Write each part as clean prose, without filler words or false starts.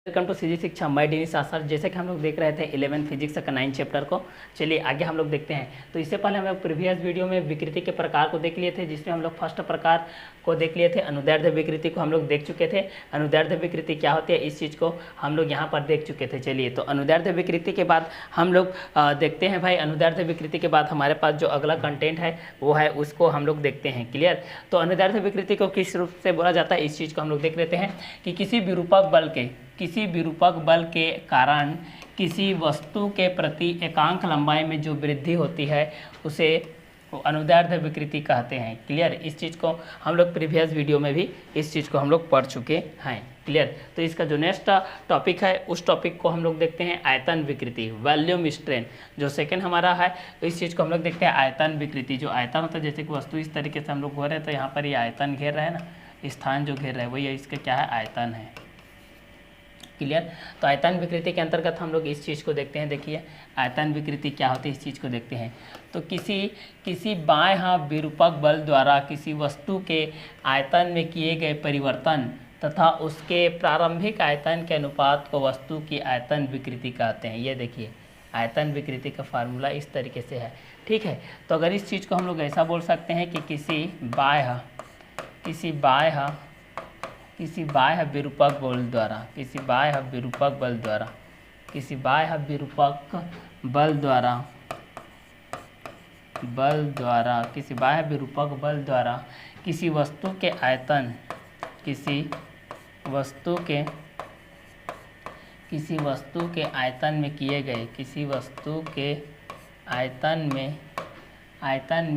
Welcome to CG शिक्षा मैं डिनी सर। जैसे कि हम लोग देख रहे थे 11 फिजिक्स का 9 चैप्टर को। चलिए आगे हम लोग देखते हैं। तो इससे पहले हम लोग प्रीवियस वीडियो में विकृति के प्रकार को देख लिए थे, जिसमें हम लोग फर्स्ट प्रकार को देख लिए थे, अनुदैर्ध्य विकृति को हम लोग देख चुके थे। अनुदैर्ध्य विकृति क्या होती है इस चीज़ को हम लोग यहाँ पर देख चुके थे। चलिए तो अनुदैर्ध्य विकृति के बाद हम लोग देखते हैं भाई, अनुदैर्ध्य विकृति के बाद हमारे पास जो अगला कंटेंट है वो है उसको हम लोग देखते हैं। क्लियर। तो अनुदैर्ध्य विकृति को किस रूप से बोला जाता है इस चीज़ को हम लोग देख लेते हैं कि किसी विरूपक बल के कारण किसी वस्तु के प्रति एकांक लंबाई में जो वृद्धि होती है उसे अनुदैर्ध्य विकृति कहते हैं। क्लियर। इस चीज़ को हम लोग प्रीवियस वीडियो में भी इस चीज़ को हम लोग पढ़ चुके हैं। क्लियर। तो इसका जो नेक्स्ट टॉपिक है उस टॉपिक को हम लोग देखते हैं आयतन विकृति, वॉल्यूम स्ट्रेन। जो सेकंड हमारा है तो इस चीज़ को हम लोग देखते हैं आयतन विकृति। जो आयतन होता है, जैसे कि वस्तु इस तरीके से हम लोग घूर रहे हैं तो यहाँ पर ये आयतन घेर रहा है ना, स्थान जो घेर रहा है वही इसका क्या है, आयतन है। क्लियर। तो आयतन विकृति के अंतर्गत हम लोग इस चीज़ को देखते हैं। देखिए आयतन विकृति क्या होती है इस चीज़ को देखते हैं। तो किसी बाएं हाथ विरूपक बल द्वारा किसी वस्तु के आयतन में किए गए परिवर्तन तथा उसके प्रारंभिक आयतन के अनुपात को वस्तु की आयतन विकृति कहते हैं। ये देखिए आयतन विकृति का फार्मूला इस तरीके से है। ठीक है। तो अगर इस चीज़ को हम लोग ऐसा बोल सकते हैं कि किसी बाह्य विरूपक बल द्वारा किसी बाह्य विरूपक बल द्वारा किसी वस्तु के आयतन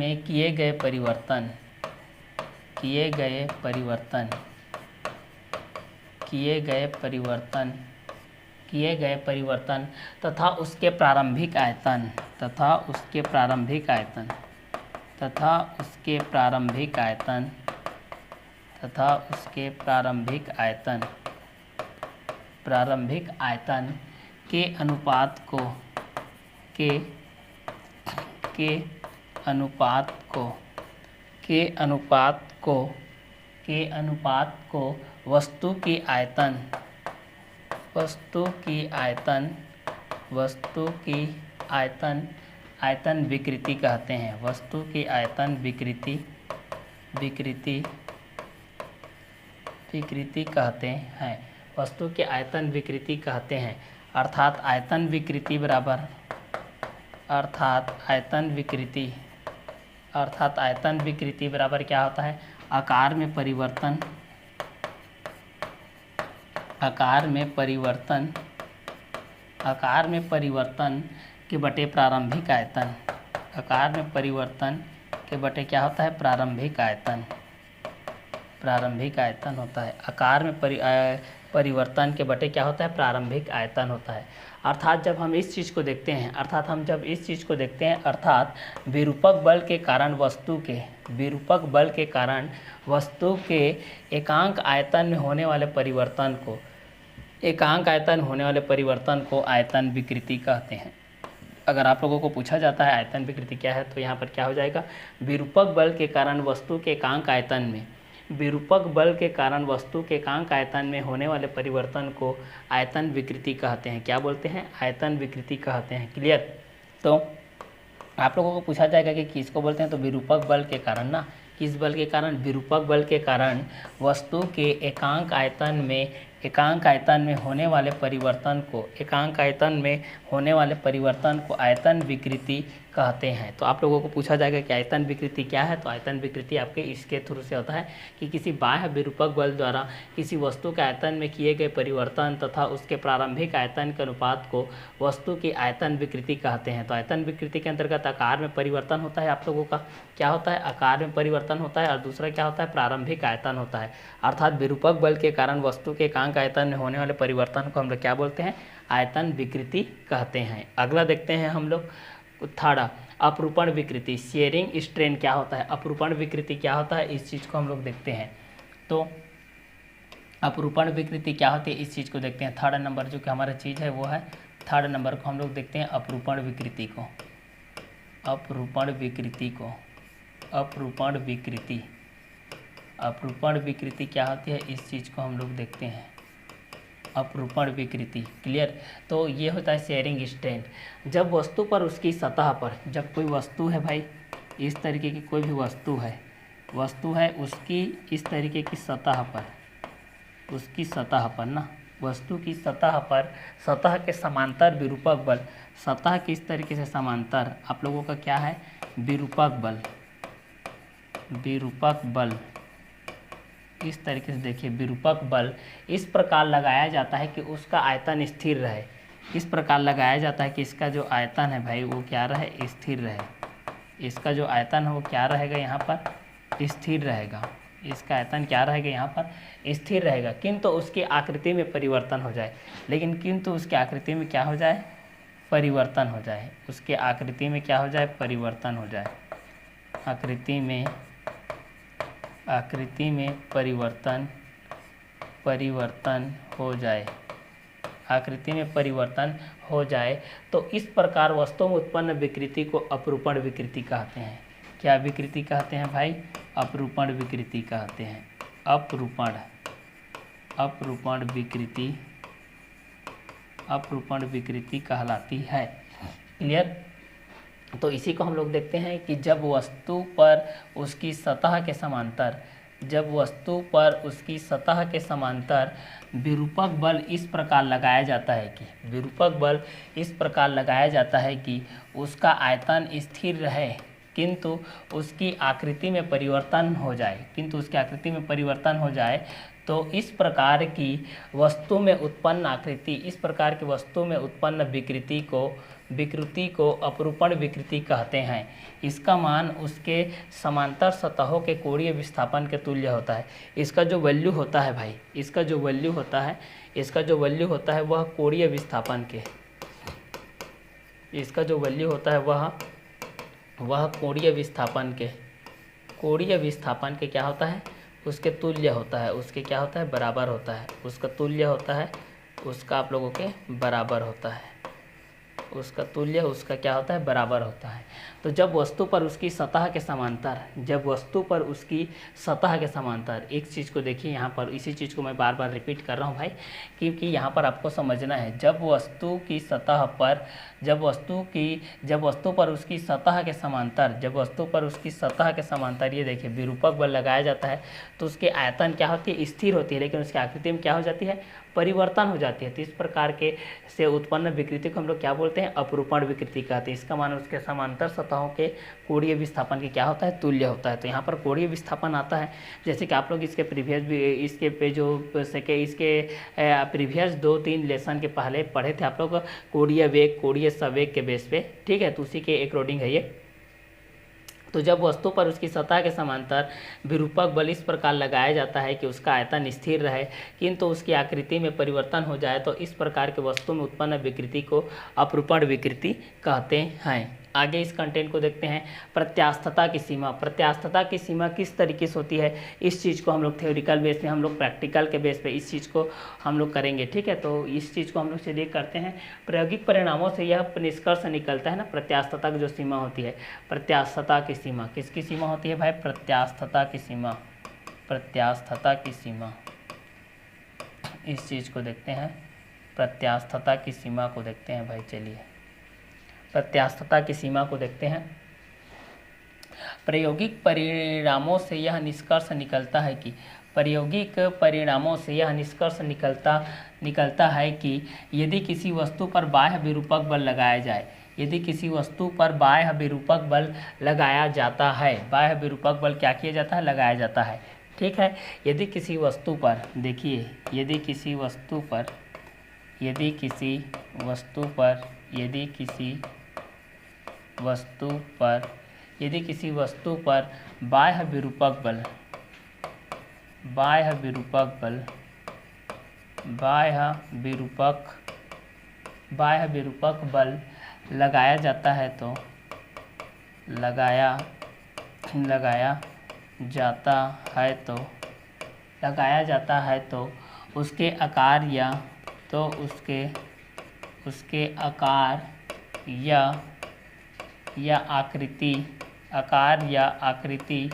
में किए गए परिवर्तन तथा उसके प्रारंभिक आयतन के अनुपात को वस्तु की आयतन विकृति कहते हैं। वस्तु की आयतन विकृति कहते हैं। अर्थात आयतन विकृति बराबर क्या होता है, आकार में परिवर्तन के बटे प्रारंभिक आयतन। क्या होता है, प्रारंभिक आयतन होता है। आकार में परिवर्तन के बटे क्या होता है, प्रारंभिक आयतन होता है। अर्थात जब हम इस चीज़ को देखते हैं, अर्थात विरूपक बल के कारण वस्तु के एकांक आयतन में होने वाले परिवर्तन को आयतन विकृति कहते हैं। अगर आप लोगों को पूछा जाता है आयतन विकृति क्या है तो यहाँ पर क्या हो जाएगा, विरूपक बल के कारण वस्तु के एकांक आयतन में होने वाले परिवर्तन को आयतन विकृति कहते हैं। क्या बोलते हैं, आयतन विकृति कहते हैं। क्लियर। तो आप लोगों को पूछा जाएगा कि किसको बोलते हैं, तो विरूपक बल के कारण ना, किस बल के कारण, विरूपक बल के कारण वस्तु के एकांक आयतन में होने वाले परिवर्तन को आयतन विकृति कहते हैं। तो आप लोगों को पूछा जाएगा कि आयतन विकृति क्या है, तो आयतन विकृति आपके इसके थ्रू से होता है कि किसी बाह्य विरूपक बल द्वारा किसी वस्तु के आयतन में किए गए परिवर्तन तथा उसके प्रारंभिक आयतन के अनुपात को वस्तु की आयतन विकृति कहते हैं। तो आयतन विकृति के अंतर्गत आकार में परिवर्तन होता है। आप लोगों का क्या होता है, आकार में परिवर्तन होता है, और दूसरा क्या होता है, प्रारंभिक आयतन होता है। अर्थात विरूपक बल के कारण वस्तु के एकांक आयतन में होने वाले परिवर्तन को हम लोग क्या बोलते हैं, आयतन विकृति कहते हैं। अगला देखते हैं हम लोग थर्ड, अपरूपण विकृति, शेयरिंग स्ट्रेन क्या होता है, अपरूपण विकृति क्या होता है इस चीज़ को हम लोग देखते हैं। तो अपरूपण विकृति क्या होती है इस चीज़ को देखते हैं। थर्ड नंबर जो कि हमारा चीज़ है वो है, थर्ड नंबर को हम लोग देखते हैं अपरूपण विकृति को। अपरूपण विकृति क्या होती है इस चीज़ को हम लोग देखते हैं। अपरूपण विकृति। क्लियर। तो ये होता है शेयरिंग स्ट्रेंथ। जब वस्तु पर उसकी सतह पर, जब कोई वस्तु है भाई, इस तरीके की कोई भी वस्तु है उसकी इस तरीके की सतह पर, उसकी सतह पर ना, वस्तु की सतह पर सतह के समांतर विरूपक बल, सतह की इस तरीके से समांतर आप लोगों का क्या है, विरूपक बल। विरूपक बल इस तरीके से देखिए, विरूपक बल इस प्रकार लगाया जाता है कि उसका आयतन स्थिर रहे। इस प्रकार लगाया जाता है कि इसका जो आयतन है भाई वो क्या रहे, स्थिर रहे। इसका जो आयतन है वो क्या रहेगा, यहाँ पर स्थिर रहेगा। इसका आयतन क्या रहेगा, यहाँ पर स्थिर रहेगा, किंतु उसकी आकृति में परिवर्तन हो जाए। लेकिन किंतु उसकी आकृति में क्या हो जाए, परिवर्तन हो जाए। उसके आकृति में क्या हो जाए, परिवर्तन हो जाए। आकृति में परिवर्तन हो जाए। आकृति में परिवर्तन हो जाए तो इस प्रकार वस्तु में उत्पन्न विकृति को अपरूपण विकृति कहते हैं। क्या विकृति कहते हैं भाई, अपरूपण विकृति कहते हैं। अपरूपण विकृति कहलाती है। क्लियर। तो इसी को हम लोग देखते हैं कि जब वस्तु पर उसकी सतह के समांतर विरूपक बल इस प्रकार लगाया जाता है कि उसका आयतन स्थिर रहे, किंतु उसकी आकृति में परिवर्तन हो जाए, तो इस प्रकार की वस्तु में उत्पन्न विकृति को अपरूपण विकृति कहते हैं। इसका मान उसके समांतर सतहों के कोणीय विस्थापन के तुल्य होता है। इसका जो वैल्यू होता है भाई, इसका जो वैल्यू होता है वह कोणीय विस्थापन के, इसका जो वैल्यू होता है वह कोणीय विस्थापन के क्या होता है, उसके तुल्य होता है। उसके क्या होता है, बराबर होता है। उसका तुल्य होता है, उसका आप लोगों के बराबर होता है। उसका तुल्य उसका क्या होता है, बराबर होता है। तो जब वस्तु पर उसकी सतह के समांतर, एक चीज़ को देखिए यहाँ पर, इसी चीज़ को मैं बार बार रिपीट कर रहा हूँ भाई, क्योंकि यहाँ पर आपको समझना है। जब वस्तु पर उसकी सतह के समांतर ये देखिए विरूपक बल लगाया जाता है, तो उसके आयतन क्या होती है, स्थिर होती है, लेकिन उसकी आकृति में क्या हो जाती है, परिवर्तन हो जाती है। तो इस प्रकार के से उत्पन्न विकृति को हम लोग क्या बोलते हैं, अपरूपण विकृति कहते हैं। इसका मान उसके समांतर सतहों के कोणीय विस्थापन के क्या होता है, तुल्य होता है। तो यहाँ पर कोणीय विस्थापन आता है, जैसे कि आप लोग इसके प्रीवियस 2-3 लेसन के पहले पढ़े थे आप लोग, कोणीय वेग, कोणीय संवेग के बेस पे, ठीक है। तो उसी के अकॉर्डिंग है ये। तो जब वस्तु पर उसकी सतह के समांतर विरूपक बल इस प्रकार लगाया जाता है कि उसका आयतन स्थिर रहे, किंतु उसकी आकृति में परिवर्तन हो जाए, तो इस प्रकार के वस्तु में उत्पन्न विकृति को अपरूपण विकृति कहते हैं। आगे इस कंटेंट को देखते हैं। प्रत्यास्थता की सीमा। प्रत्यास्थता की सीमा किस तरीके से होती है, इस चीज़ को हम लोग थ्योरिकल बेस में, हम लोग प्रैक्टिकल के बेस पे इस चीज़ को हम लोग करेंगे, ठीक है। तो इस चीज़ को हम लोग चलिए करते हैं। प्रायोगिक परिणामों से यह निष्कर्ष निकलता है ना, प्रत्यास्थता की जो सीमा होती है, प्रत्यास्थता की सीमा किसकी सीमा होती है भाई, प्रत्यास्थता की सीमा। इस चीज़ को देखते हैं, प्रत्यास्थता की सीमा को देखते हैं भाई। चलिए प्रत्यास्थता की सीमा को देखते हैं। प्रायोगिक परिणामों से यह निष्कर्ष निकलता है कि यदि किसी वस्तु पर बाह्य विरूपक बल लगाया जाए, बाह्य विरूपक बल लगाया जाता है, बाह्य विरूपक बल क्या किया जाता है, लगाया जाता है, ठीक है। यदि किसी वस्तु पर देखिए, यदि किसी वस्तु पर बाह्य विरूपक बल लगाया जाता है तो उसके आकार या आकृति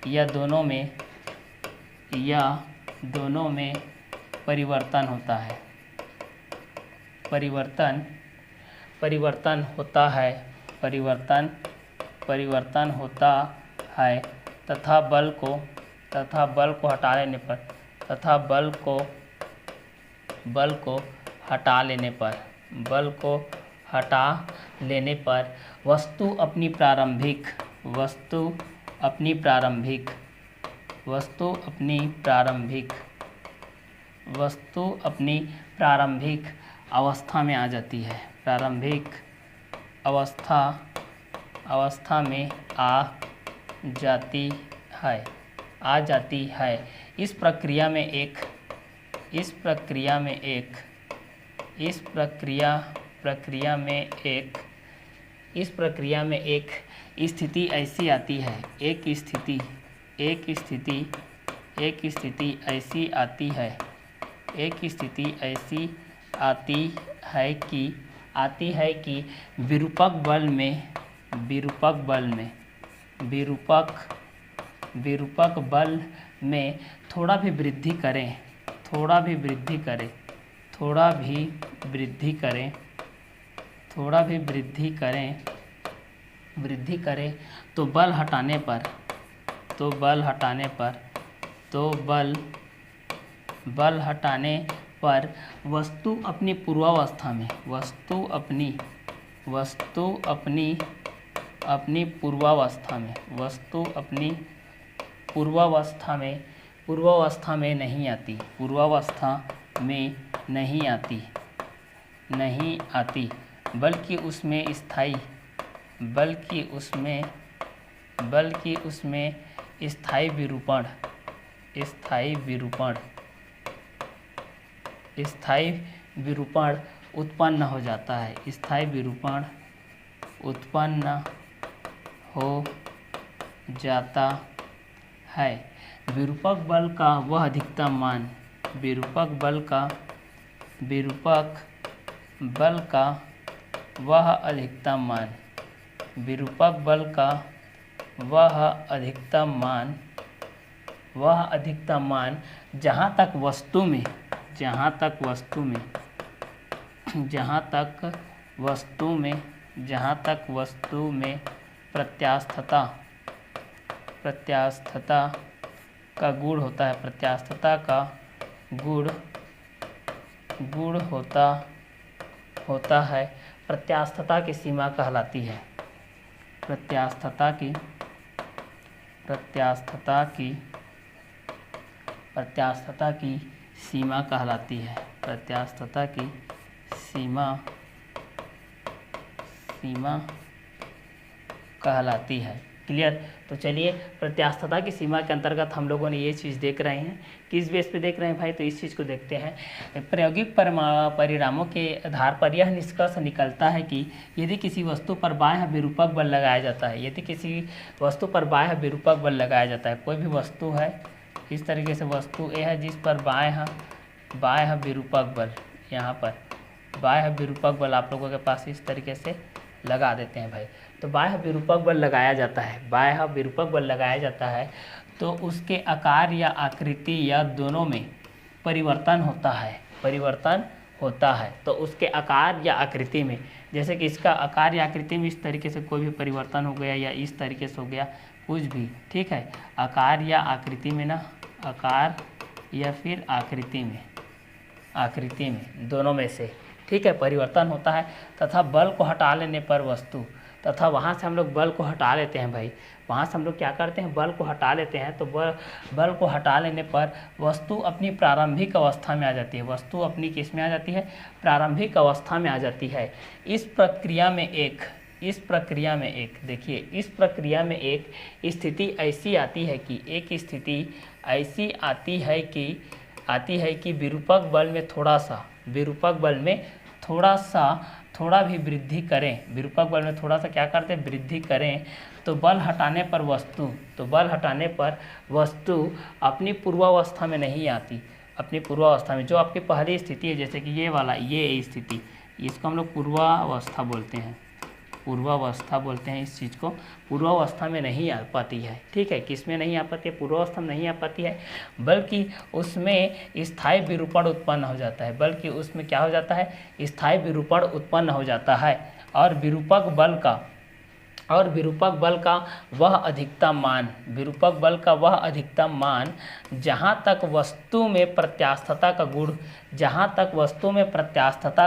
या दोनों में परिवर्तन होता है। परिवर्तन होता है, परिवर्तन होता है तथा बल को हटा लेने पर वस्तु अपनी प्रारंभिक अवस्था में आ जाती है, अवस्था में आ जाती है। इस प्रक्रिया में एक स्थिति ऐसी आती है, एक स्थिति ऐसी आती है कि विरूपक बल में थोड़ा भी वृद्धि करें तो बल हटाने पर वस्तु अपनी पूर्वावस्था में नहीं आती, बल्कि उसमें स्थायी विरूपण उत्पन्न हो जाता है, विरूपक बल का वह अधिकतम मान जहाँ तक वस्तु में प्रत्यास्थता का गुण होता है, प्रत्यास्थता की सीमा कहलाती है, प्रत्यास्थता की सीमा कहलाती है, क्लियर। तो चलिए प्रत्यास्थता की सीमा के अंतर्गत हम लोगों ने ये चीज़ देख रहे हैं, किस बेस पे देख रहे हैं भाई, तो इस चीज़ को देखते हैं। प्रायोगिक परिणामों के आधार पर यह निष्कर्ष निकलता है कि यदि किसी वस्तु पर बाह्य विरूपक बल लगाया जाता है, कोई भी वस्तु है, इस तरीके से वस्तु ए है जिस पर बाह्य विरूपक बल, यहाँ पर बाह्य विरूपक बल आप लोगों के पास इस तरीके से लगा देते हैं भाई। तो बाह्य विरूपक बल लगाया जाता है, तो उसके आकार या आकृति या दोनों में परिवर्तन होता है। तो उसके आकार या आकृति में, जैसे कि इसका आकार या आकृति में इस तरीके से कोई भी परिवर्तन हो गया या इस तरीके से हो गया, कुछ भी, ठीक है, आकार या आकृति में ना, आकार या फिर आकृति में दोनों में से, ठीक है, परिवर्तन होता है। तथा बल को हटा लेने पर वस्तु, तथा वहाँ से हम लोग बल को हटा लेते हैं भाई, वहाँ से हम लोग क्या करते हैं, बल को हटा लेते हैं। तो बल को हटा लेने पर वस्तु अपनी प्रारंभिक अवस्था में आ जाती है, वस्तु अपनी किस में आ जाती है, प्रारंभिक अवस्था में आ जाती है। इस प्रक्रिया में एक देखिए, इस प्रक्रिया में एक स्थिति ऐसी आती है कि विरूपक बल में थोड़ा भी वृद्धि करें, विरूपक बल में थोड़ा सा क्या करते हैं, वृद्धि करें, तो बल हटाने पर वस्तु अपनी पूर्वावस्था में नहीं आती, अपनी पूर्वावस्था में जो आपकी पहली स्थिति है, जैसे कि ये स्थिति, इसको हम लोग पूर्वावस्था बोलते हैं, पूर्वावस्था बोलते हैं इस चीज़ को, पूर्वावस्था में नहीं आ पाती है। ठीक है, किस में नहीं आ पाती है? पूर्वावस्था में नहीं आ पाती है, बल्कि उसमें स्थायी विरूपण उत्पन्न हो जाता है, बल्कि उसमें क्या हो जाता है? स्थायी विरूपण उत्पन्न हो जाता है। और विरूपक बल का वह अधिकतम मान जहाँ तक वस्तु में प्रत्यास्थता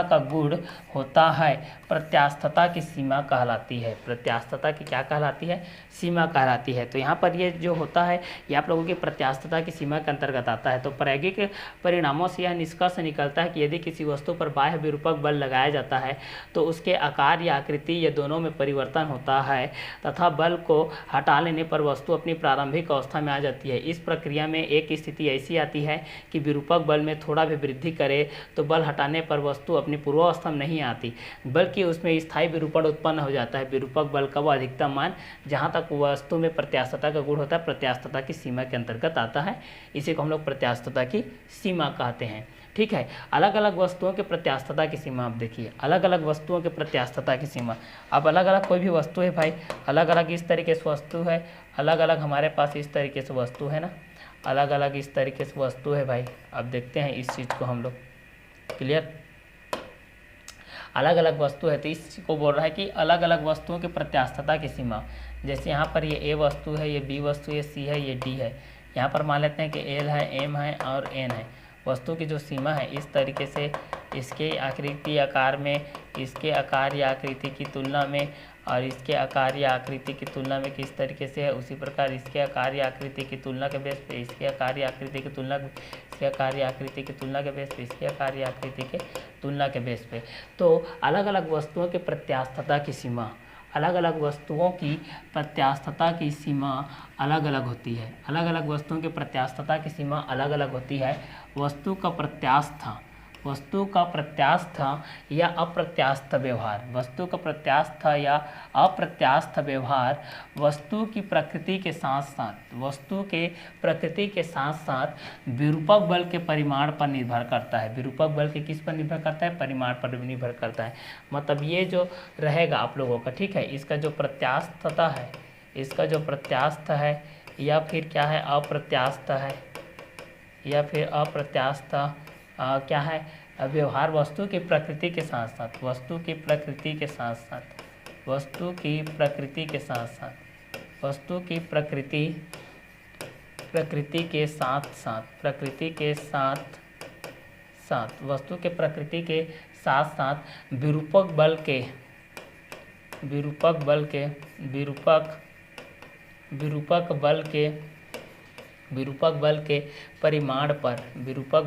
का गुण होता है, प्रत्यास्थता की सीमा कहलाती है। प्रत्यास्थता की क्या कहलाती है? सीमा कहलाती है। तो यहाँ पर ये जो होता है ये आप लोगों की प्रत्यास्थता की सीमा के अंतर्गत आता है। तो प्रायोगिक परिणामों से यह निष्कर्ष निकलता है कि यदि किसी वस्तु पर बाह्य विरूपक बल लगाया जाता है तो उसके आकार या आकृति ये दोनों में परिवर्तन होता है तथा बल को हटा लेने पर वस्तु अपनी प्रारंभिक अवस्था में आ जाती है। इस प्रक्रिया में एक स्थिति ऐसी आती है कि विरूपक बल में थोड़ा भी वृद्धि करे तो बल हटाने पर वस्तु अपनी पूर्वावस्था में नहीं आती, बल्कि उसमें स्थायी विरूपण उत्पन्न हो जाता है। विरूपक बल का वह अधिकतम मान जहाँ तक वस्तु में प्रत्यास्थता का गुण होता है, प्रत्यास्थता की सीमा के अंतर्गत आता है। इसी को हम लोग प्रत्यास्थता की सीमा कहते हैं। ठीक है, अलग अलग वस्तुओं के प्रत्यास्थता की सीमा आप देखिए, अलग अलग वस्तुओं के प्रत्यास्थता की सीमा। अब अलग अलग कोई भी वस्तु है भाई, अलग अलग इस तरीके से वस्तु है, अलग अलग हमारे पास इस तरीके से वस्तु है ना, अलग अलग इस तरीके से वस्तु है भाई। अब देखते हैं इस चीज़ को हम लोग, क्लियर, अलग अलग वस्तु है तो इस को बोल रहा है कि अलग अलग वस्तुओं की प्रत्यास्थता की सीमा। जैसे यहाँ पर ये ए वस्तु है, ये बी वस्तु, ये सी है, ये डी है। यहाँ पर मान लेते हैं कि एल है, एम है और एन है। वस्तु की जो सीमा है इस तरीके से इसके आकृति आकार में, इसके आकार या आकृति की तुलना में और इसके आकार या आकृति की तुलना में किस तरीके से है, उसी प्रकार इसके आकार या आकृति की तुलना के बेस पे, इसके आकार या आकृति की तुलना, इसके आकार या आकृति की तुलना के बेस पे, इसके आकार या आकृति के तुलना के बेस पे। तो अलग अलग वस्तुओं के प्रत्यास्थता की सीमा, अलग अलग वस्तुओं की प्रत्यास्थता की सीमा अलग अलग होती है। अलग अलग वस्तुओं की प्रत्यास्थता की सीमा अलग अलग होती है। वस्तु का प्रत्यास्थ या अप्रत्यास्थ व्यवहार, वस्तु का प्रत्यास्थ या अप्रत्यास्थ व्यवहार वस्तु की प्रकृति के साथ साथ विरूपक बल के परिमाण पर निर्भर करता है। विरूपक बल के किस पर निर्भर करता है? परिमाण पर निर्भर करता है। मतलब ये जो रहेगा आप लोगों का, ठीक है, इसका जो प्रत्यास्थता है, इसका जो प्रत्यास्थ है या फिर क्या है, अप्रत्यास्थ है, या फिर अप्रत्यास्थ क्या है, व्यवहार वस्तु की प्रकृति के साथ साथ विरूपक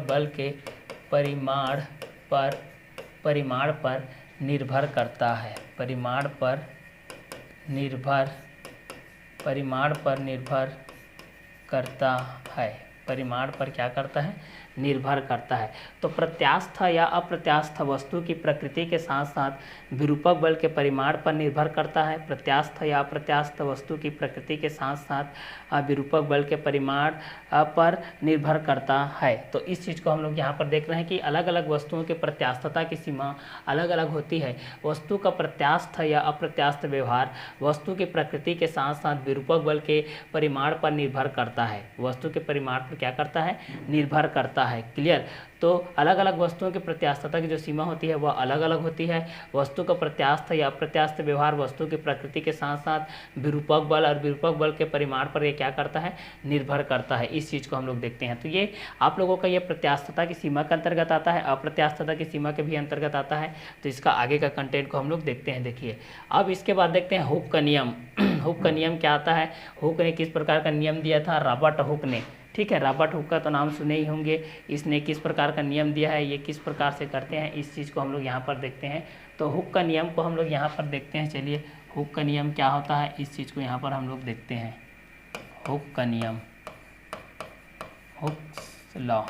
बल के परिमाण पर निर्भर करता है। परिमाण पर निर्भर करता है, निर्भर करता है। तो प्रत्यास्थ या अप्रत्यास्थ वस्तु की प्रकृति के साथ साथ विरूपक बल के परिमाण पर निर्भर करता है। प्रत्यास्थ या अप्रत्यास्थ वस्तु की प्रकृति के साथ साथ विरूपक बल के परिमाण पर निर्भर करता है। तो इस चीज़ को हम लोग यहाँ पर देख रहे हैं कि अलग अलग वस्तुओं की प्रत्यास्थता की सीमा अलग अलग होती है। वस्तु का प्रत्यास्थ या अप्रत्यास्थ व्यवहार वस्तु की प्रकृति के साथ साथ विरूपक बल के परिमाण पर निर्भर करता है। वस्तु के परिमाण पर क्या करता है? निर्भर करता है। क्लियर? तो अलग अलग वस्तुओं की प्रत्यास्थता की जो सीमा होती है वह अलग अलग होती है। वस्तु का प्रत्यास्थ या अप्रत्यास्थ व्यवहार वस्तु की प्रकृति के साथ साथ विरूपक बल और विरूपक बल के परिमाण पर यह क्या करता है? निर्भर करता है। इस चीज़ को हम लोग देखते हैं। तो ये आप लोगों का ये प्रत्यास्थता की सीमा के अंतर्गत आता है, अप्रत्यास्थता की सीमा के भी अंतर्गत आता है। तो इसका आगे का कंटेंट को हम लोग देखते हैं। देखिए अब इसके बाद देखते हैं हुक का नियम। हुक का नियम क्या आता है? हुक ने किस प्रकार का नियम दिया था? रॉबर्ट हुक ने। ठीक है, रॉबर्ट हुक का तो नाम सुने ही होंगे। इसने किस प्रकार का नियम दिया है, ये किस प्रकार से करते हैं, इस चीज़ को हम लोग यहाँ पर देखते हैं। तो हुक का नियम को हम लोग यहाँ पर देखते हैं। चलिए हुक का नियम क्या होता है इस चीज़ को यहाँ पर हम लोग देखते हैं। हुक का नियम, हुक्स लॉ,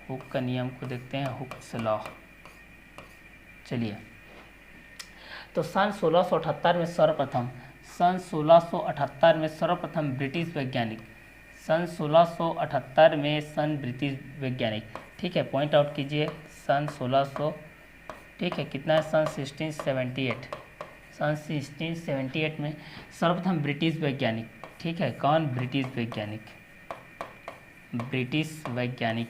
हुक का नियम को देखते हैं, हुक्स लॉ। चलिए तो सन 1678 में सर्वप्रथम ब्रिटिश वैज्ञानिक, सन 1678 में ब्रिटिश वैज्ञानिक, ठीक है, पॉइंट आउट कीजिए, सन 1678 ठीक है, कितना है, सन 1678। सन 1678 में सर्वप्रथम ब्रिटिश वैज्ञानिक, ठीक है, कौन, ब्रिटिश वैज्ञानिक, ब्रिटिश वैज्ञानिक,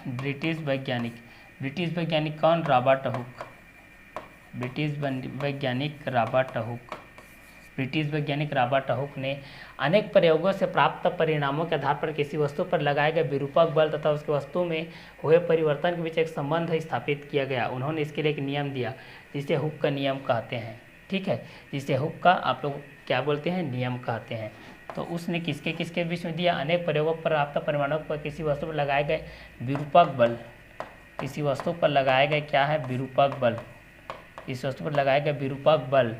ब्रिटिश वैज्ञानिक, ब्रिटिश वैज्ञानिक कौन, रॉबर्ट हुक, ब्रिटिश वैज्ञानिक रॉबर्ट हुक। ब्रिटिश वैज्ञानिक रॉबर्ट हुक ने अनेक प्रयोगों से प्राप्त परिणामों के आधार पर किसी वस्तु पर लगाए गए विरूपक बल तथा उसके वस्तु में हुए परिवर्तन के बीच एक संबंध स्थापित किया गया। उन्होंने इसके लिए एक नियम दिया जिसे हुक का नियम कहते हैं, ठीक है, जिसे हुक का आप लोग क्या बोलते हैं, नियम कहते हैं। तो उसने किसके किसके बीच में दिया, अनेक प्रयोगों पर प्राप्त परिणामों पर किसी वस्तु पर लगाए गए विरूपक बल, किसी वस्तु पर लगाए गए क्या है, विरूपक बल, इस वस्तु पर लगाए गए विरूपक बल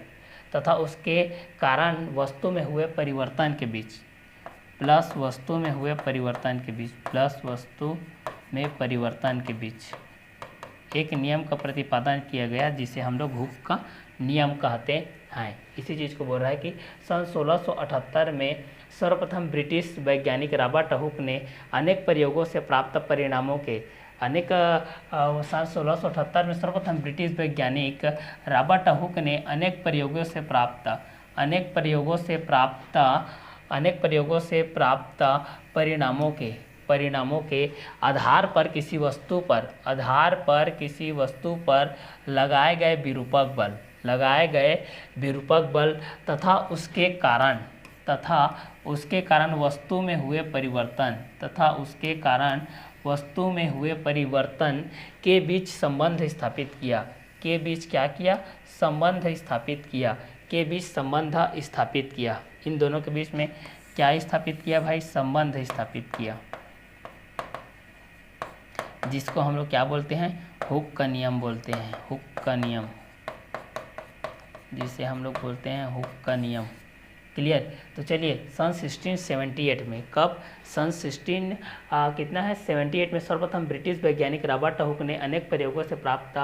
तथा उसके कारण वस्तु में हुए परिवर्तन के बीच, प्लस वस्तु में हुए परिवर्तन के बीच, प्लस वस्तु में परिवर्तन के बीच एक नियम का प्रतिपादन किया गया जिसे हम लोग हुक का नियम कहते हैं। इसी चीज़ को बोल रहा है कि सन 1678 में सर्वप्रथम ब्रिटिश वैज्ञानिक रॉबर्ट हुक ने अनेक प्रयोगों से प्राप्त परिणामों के सन 1678 में सर्वप्रथम ब्रिटिश वैज्ञानिक रॉबर्ट हुक ने अनेक प्रयोगों से प्राप्त परिणामों के आधार पर किसी वस्तु पर लगाए गए विरूपक बल तथा उसके कारण वस्तु में हुए परिवर्तन के बीच संबंध स्थापित किया, के बीच संबंध स्थापित किया, इन दोनों के बीच में क्या स्थापित किया भाई, संबंध स्थापित किया, जिसको हम लोग क्या बोलते हैं, हुक का नियम बोलते हैं, हुक का नियम, जिसे हम लोग बोलते हैं हुक का नियम। क्लियर। तो चलिए सन 1678 में, कब, सन 78 में सर्वप्रथम ब्रिटिश वैज्ञानिक रॉबर्ट हुक ने अनेक प्रयोगों से प्राप्त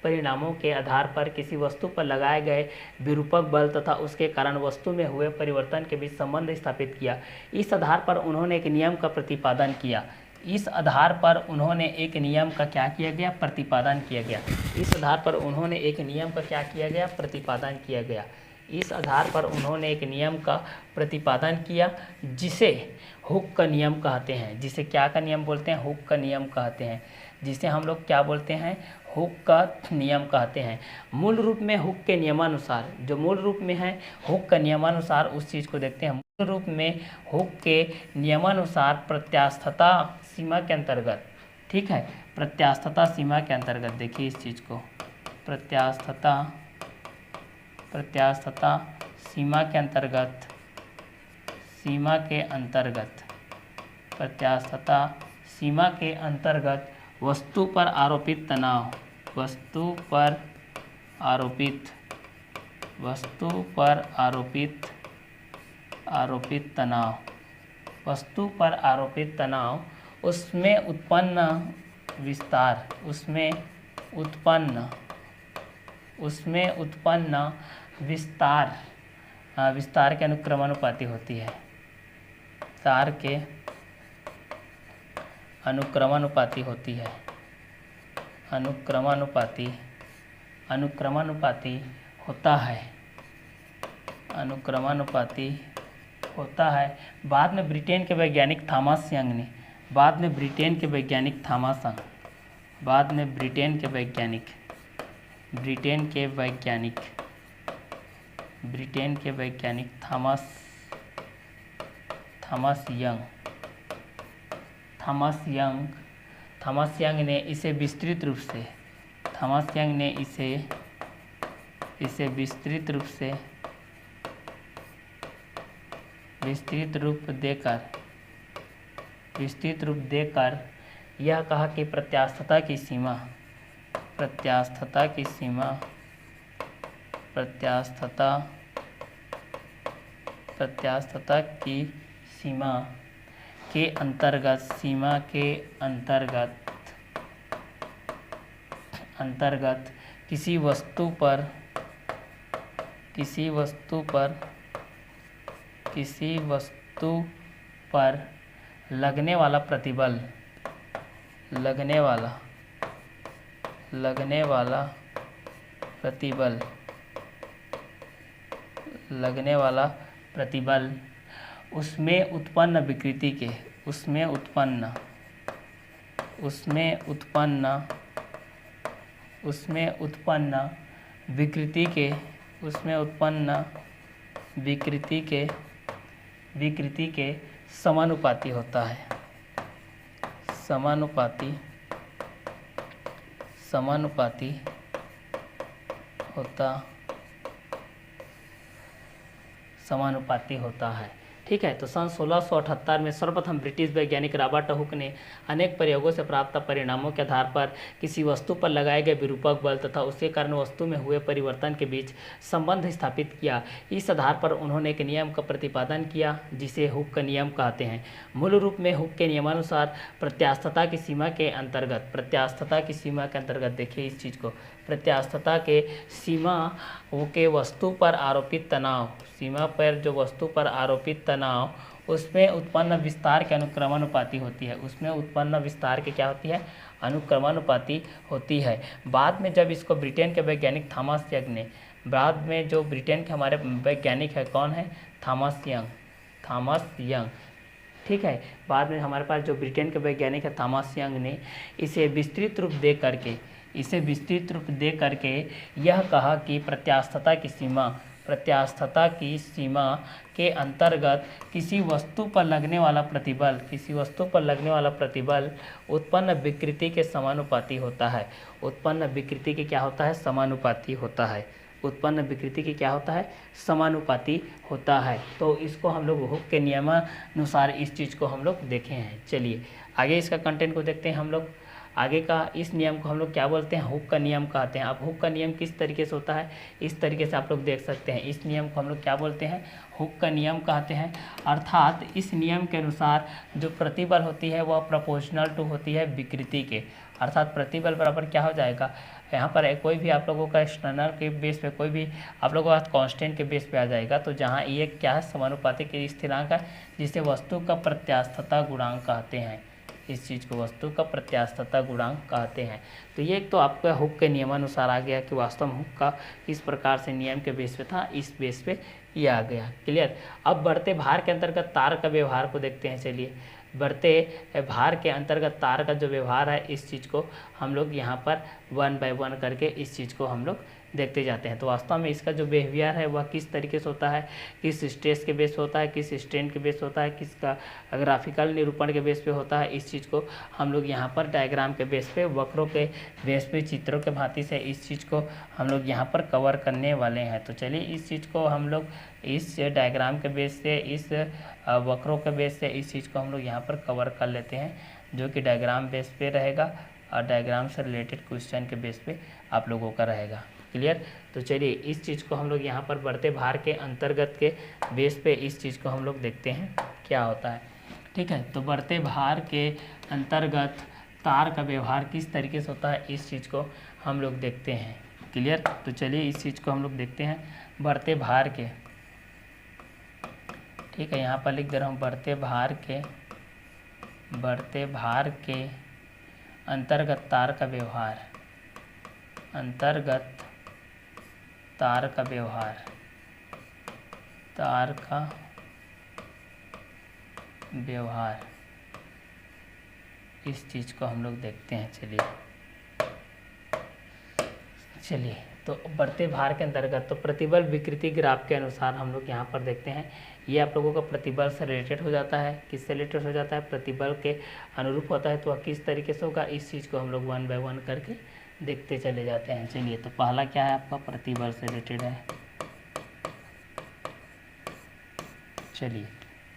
परिणामों के आधार पर किसी वस्तु पर लगाए गए विरूपक बल तथा उसके कारण वस्तु में हुए परिवर्तन के बीच संबंध स्थापित किया। इस आधार पर उन्होंने एक नियम का प्रतिपादन किया। इस आधार पर उन्होंने एक नियम का क्या किया गया, प्रतिपादन किया गया। इस आधार पर उन्होंने एक नियम का क्या किया गया, प्रतिपादन किया गया। इस आधार पर उन्होंने एक नियम का प्रतिपादन किया जिसे हुक का नियम कहते हैं। जिसे क्या का नियम बोलते हैं, हुक का नियम कहते हैं, जिसे हम लोग क्या बोलते हैं, हुक का नियम कहते हैं। मूल रूप में हुक के नियमानुसार, जो मूल रूप में है हुक का नियमानुसार, उस चीज़ को देखते हैं। मूल रूप में हुक के नियमानुसार प्रत्यास्थता सीमा के अंतर्गत, ठीक है, प्रत्यास्थता सीमा के अंतर्गत, देखिए इस चीज़ को, प्रत्यास्थता सीमा के अंतर्गत, प्रत्यास्थता सीमा के अंतर्गत वस्तु पर आरोपित तनाव, वस्तु पर आरोपित तनाव, उसमें उत्पन्न विस्तार के अनुक्रमानुपाती होती है, विस्तार के अनुक्रमानुपाती होती है, अनुक्रमानुपाती होता है। बाद में ब्रिटेन के वैज्ञानिक थॉमस यंग ने, ब्रिटेन के वैज्ञानिक थॉमस यंग ने इसे विस्तृत रूप देकर यह कहा कि प्रत्यास्थता की सीमा के अंतर्गत किसी वस्तु पर लगने वाला प्रतिबल लगने वाला प्रतिबल, लगने वाला प्रतिबल उसमें उत्पन्न विकृति के, उसमें उत्पन्न विकृति के समानुपाती होता है, समानुपाती होता है। ठीक है, तो सन 1678 में सर्वप्रथम ब्रिटिश वैज्ञानिक रॉबर्ट हुक ने अनेक प्रयोगों से प्राप्त परिणामों के आधार पर किसी वस्तु पर लगाए गए विरूपक बल तथा उसके कारण वस्तु में हुए परिवर्तन के बीच संबंध स्थापित किया। इस आधार पर उन्होंने एक नियम का प्रतिपादन किया जिसे हुक का नियम कहते हैं। मूल रूप में हुक के नियमानुसार प्रत्यास्थता की सीमा के अंतर्गत, देखिए इस चीज़ को, प्रत्यास्थता के सीमा के वस्तु पर आरोपित तनाव, सीमा पर जो वस्तु पर आरोपित तनाव, उसमें उत्पन्न विस्तार के अनुक्रमानुपाती होती है, उसमें उत्पन्न विस्तार के क्या होती है, अनुक्रमानुपाती होती है। बाद में जब इसको ब्रिटेन के वैज्ञानिक थॉमस यंग ने, बाद में जो ब्रिटेन के हमारे वैज्ञानिक है कौन है, थॉमस यंग, ठीक है, बाद में हमारे पास जो ब्रिटेन के वैज्ञानिक है थॉमस यंग ने इसे विस्तृत रूप दे करके यह कहा कि प्रत्यास्थता की सीमा के अंतर्गत किसी वस्तु पर लगने वाला प्रतिबल उत्पन्न विकृति के समानुपाती होता है, उत्पन्न विकृति के क्या होता है, समानुपाती होता है, उत्पन्न विकृति की क्या होता है, समानुपाती होता है। तो इसको हम लोग हुक के नियमानुसार इस चीज़ को हम लोग देखे हैं। चलिए आगे इसका कंटेंट को देखते हैं हम लोग। आगे का इस नियम को हम लोग क्या बोलते हैं, हुक का नियम कहते हैं। अब हुक का नियम किस तरीके से होता है, इस तरीके से आप लोग देख सकते हैं। इस नियम को हम लोग क्या बोलते हैं, हुक का नियम कहते हैं। अर्थात इस नियम के अनुसार जो प्रतिबल होती है वह प्रोपोर्शनल टू होती है विकृति के, अर्थात प्रतिबल बराबर क्या हो जाएगा, यहाँ पर कोई भी आप लोगों का एक्सटर्नल के बेस पे, कोई भी आप लोगों का कांस्टेंट के बेस पे आ जाएगा। तो जहाँ ये क्या है, समानुपातिक स्थिरांक है जिसे वस्तु का प्रत्यास्थता गुणांक कहते हैं, इस चीज़ को वस्तु का प्रत्यास्थता गुणांक कहते हैं। तो ये एक तो आपका हुक के नियमानुसार आ गया कि वास्तव में हुक का किस प्रकार से नियम के बेस पे था, इस बेस पे ये आ गया। क्लियर। अब बढ़ते भार के अंतर्गत तार का व्यवहार को देखते हैं। चलिए, बढ़ते भार के अंतर्गत तार का जो व्यवहार है, इस चीज़ को हम लोग यहाँ पर 1 बाय 1 करके इस चीज़ को हम लोग देखते जाते हैं। तो वास्तव में इसका जो बिहेवियर है वह किस तरीके से होता है, किस स्ट्रेस के बेस होता है, किस स्ट्रेन के बेस होता है, किसका ग्राफिकल निरूपण के बेस पे होता है, इस चीज़ को हम लोग यहाँ पर डायग्राम के बेस पे, वक्रों के बेस पे, चित्रों के भांति से इस चीज़ को हम लोग यहाँ पर कवर करने वाले हैं। तो चलिए इस चीज़ को हम लोग इस डायग्राम के बेस से, इस वक्रों के बेस से इस चीज़ को हम लोग यहाँ पर कवर कर लेते हैं, जो कि डायग्राम बेस पे रहेगा और डायग्राम से रिलेटेड क्वेश्चन के बेस पे आप लोगों का रहेगा। क्लियर। तो चलिए इस चीज़ को हम लोग यहाँ पर बढ़ते भार के अंतर्गत के बेस पे इस चीज़ को हम लोग देखते हैं क्या होता है। ठीक है, तो बढ़ते भार के अंतर्गत तार का व्यवहार किस तरीके से होता है, इस चीज़ को हम लोग देखते हैं। क्लियर। तो चलिए इस चीज़ को हम लोग देखते हैं बढ़ते भार के, ठीक है, यहाँ पर लिख दे रहा हूँ, बढ़ते भार के अंतर्गत तार का व्यवहार, अंतर्गत तार का व्यवहार, तार का व्यवहार, इस चीज़ को हम लोग देखते हैं। चलिए तो बढ़ते भार के अंतर्गत तो प्रतिबल विकृति ग्राफ के अनुसार हम लोग यहाँ पर देखते हैं, ये आप लोगों का प्रतिबल से रिलेटेड हो जाता है। किससे रिलेटेड हो जाता है, प्रतिबल के अनुरूप होता है। तो वह किस तरीके से होगा, इस चीज़ को हम लोग 1 बाय 1 करके देखते चले जाते हैं। चलिए, तो पहला क्या है आपका, प्रतिबल से रिलेटेड है। चलिए,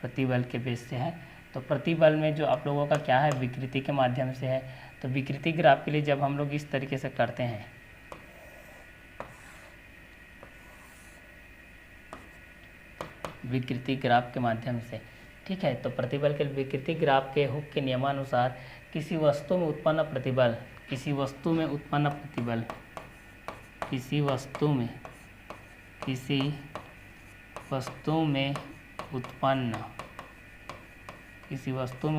प्रतिबल के बेस से है। तो प्रतिबल में जो आप लोगों का क्या है, विकृति के माध्यम से है। तो विकृति ग्राफ के लिए जब हम लोग इस तरीके से करते हैं, विकृति ग्राफ के माध्यम से, ठीक है, तो प्रतिबल के विकृति ग्राफ के हुक के नियमानुसार किसी वस्तु में उत्पन्न प्रतिबल, किसी वस्तु में उत्पन्न प्रतिबल, किसी वस्तु में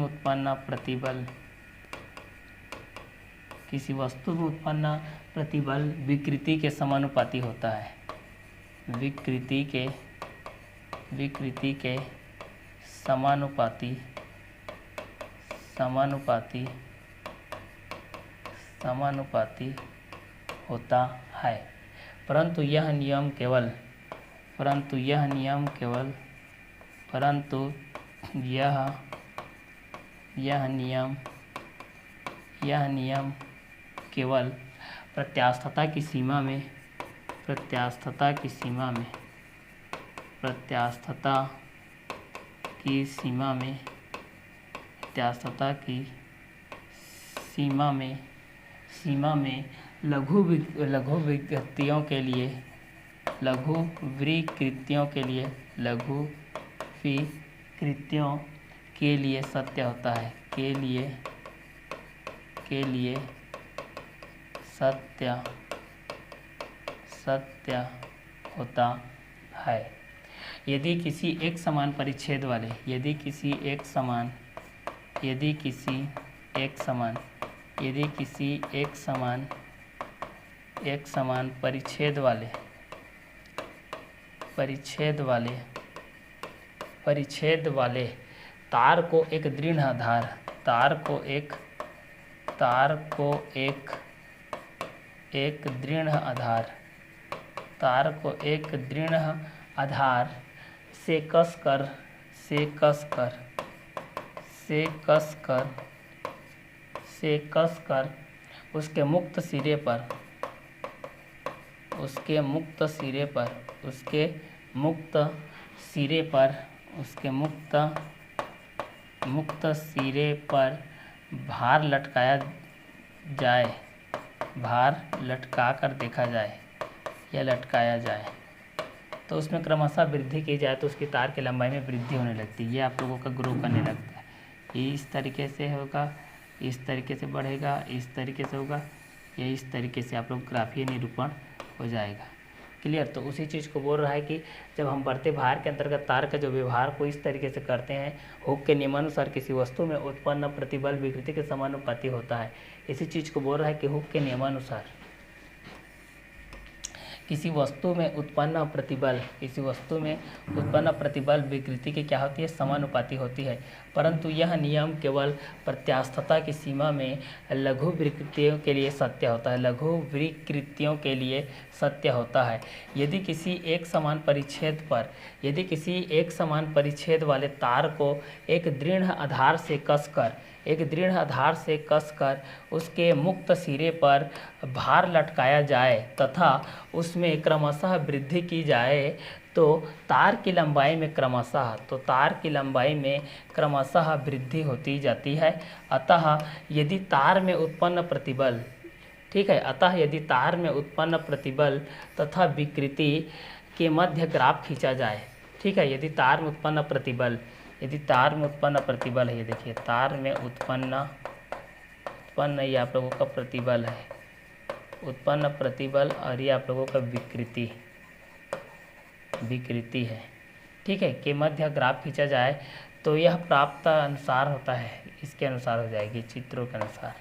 उत्पन्न प्रतिबल किसी वस्तु में उत्पन्न प्रतिबल विकृति के समानुपाती होता है। विकृति के समानुपाती होता है। परंतु यह नियम केवल प्रत्यास्थता की सीमा में लघु विकृतियों के लिए सत्य होता है। सत्य होता है। यदि किसी एक समान परिच्छेद वाले परिच्छेद वाले तार को एक दृढ़ आधार से कसकर उसके मुक्त सिरे पर भार लटकाकर देखा जाए या लटकाया जाए तो उसमें क्रमशः वृद्धि की जाए तो उसकी तार की लंबाई में वृद्धि होने लगती है। ये आप लोगों का ग्रो करने लगता है। ये इस तरीके से होगा, इस तरीके से बढ़ेगा, इस तरीके से होगा, ये इस तरीके से आप लोग ग्राफीय निरूपण हो जाएगा। क्लियर। तो उसी चीज़ को बोल रहा है कि जब हम बढ़ते भार के अंतर्गत तार का जो व्यवहार को इस तरीके से करते हैं, हुक के नियमानुसार किसी वस्तु में उत्पन्न प्रतिबल विकृति के समानुपाती होता है। इसी चीज़ को बोल रहा है कि हुक के नियमानुसार किसी वस्तु में उत्पन्न प्रतिबल विकृति की क्या होती है, समानुपाती होती है। परंतु यह नियम केवल प्रत्यास्थता की सीमा में लघु विकृतियों के लिए सत्य होता है। यदि किसी एक समान परिच्छेद वाले तार को एक दृढ़ आधार से कसकर उसके मुक्त सिरे पर भार लटकाया जाए तथा उसमें क्रमशः वृद्धि की जाए तो तार की लंबाई में क्रमशः वृद्धि होती जाती है। अतः यदि तार में उत्पन्न प्रतिबल तथा विकृति के मध्य ग्राफ खींचा जाए। ठीक है। यदि तार में उत्पन्न प्रतिबल है, ये देखिए तार में उत्पन्न ये आप लोगों का प्रतिबल है, उत्पन्न प्रतिबल, और ये आप लोगों का विकृति है। ठीक है। के मध्य ग्राफ खींचा जाए तो यह प्राप्त अनुसार होता है, इसके अनुसार हो जाएगी, चित्रों के अनुसार,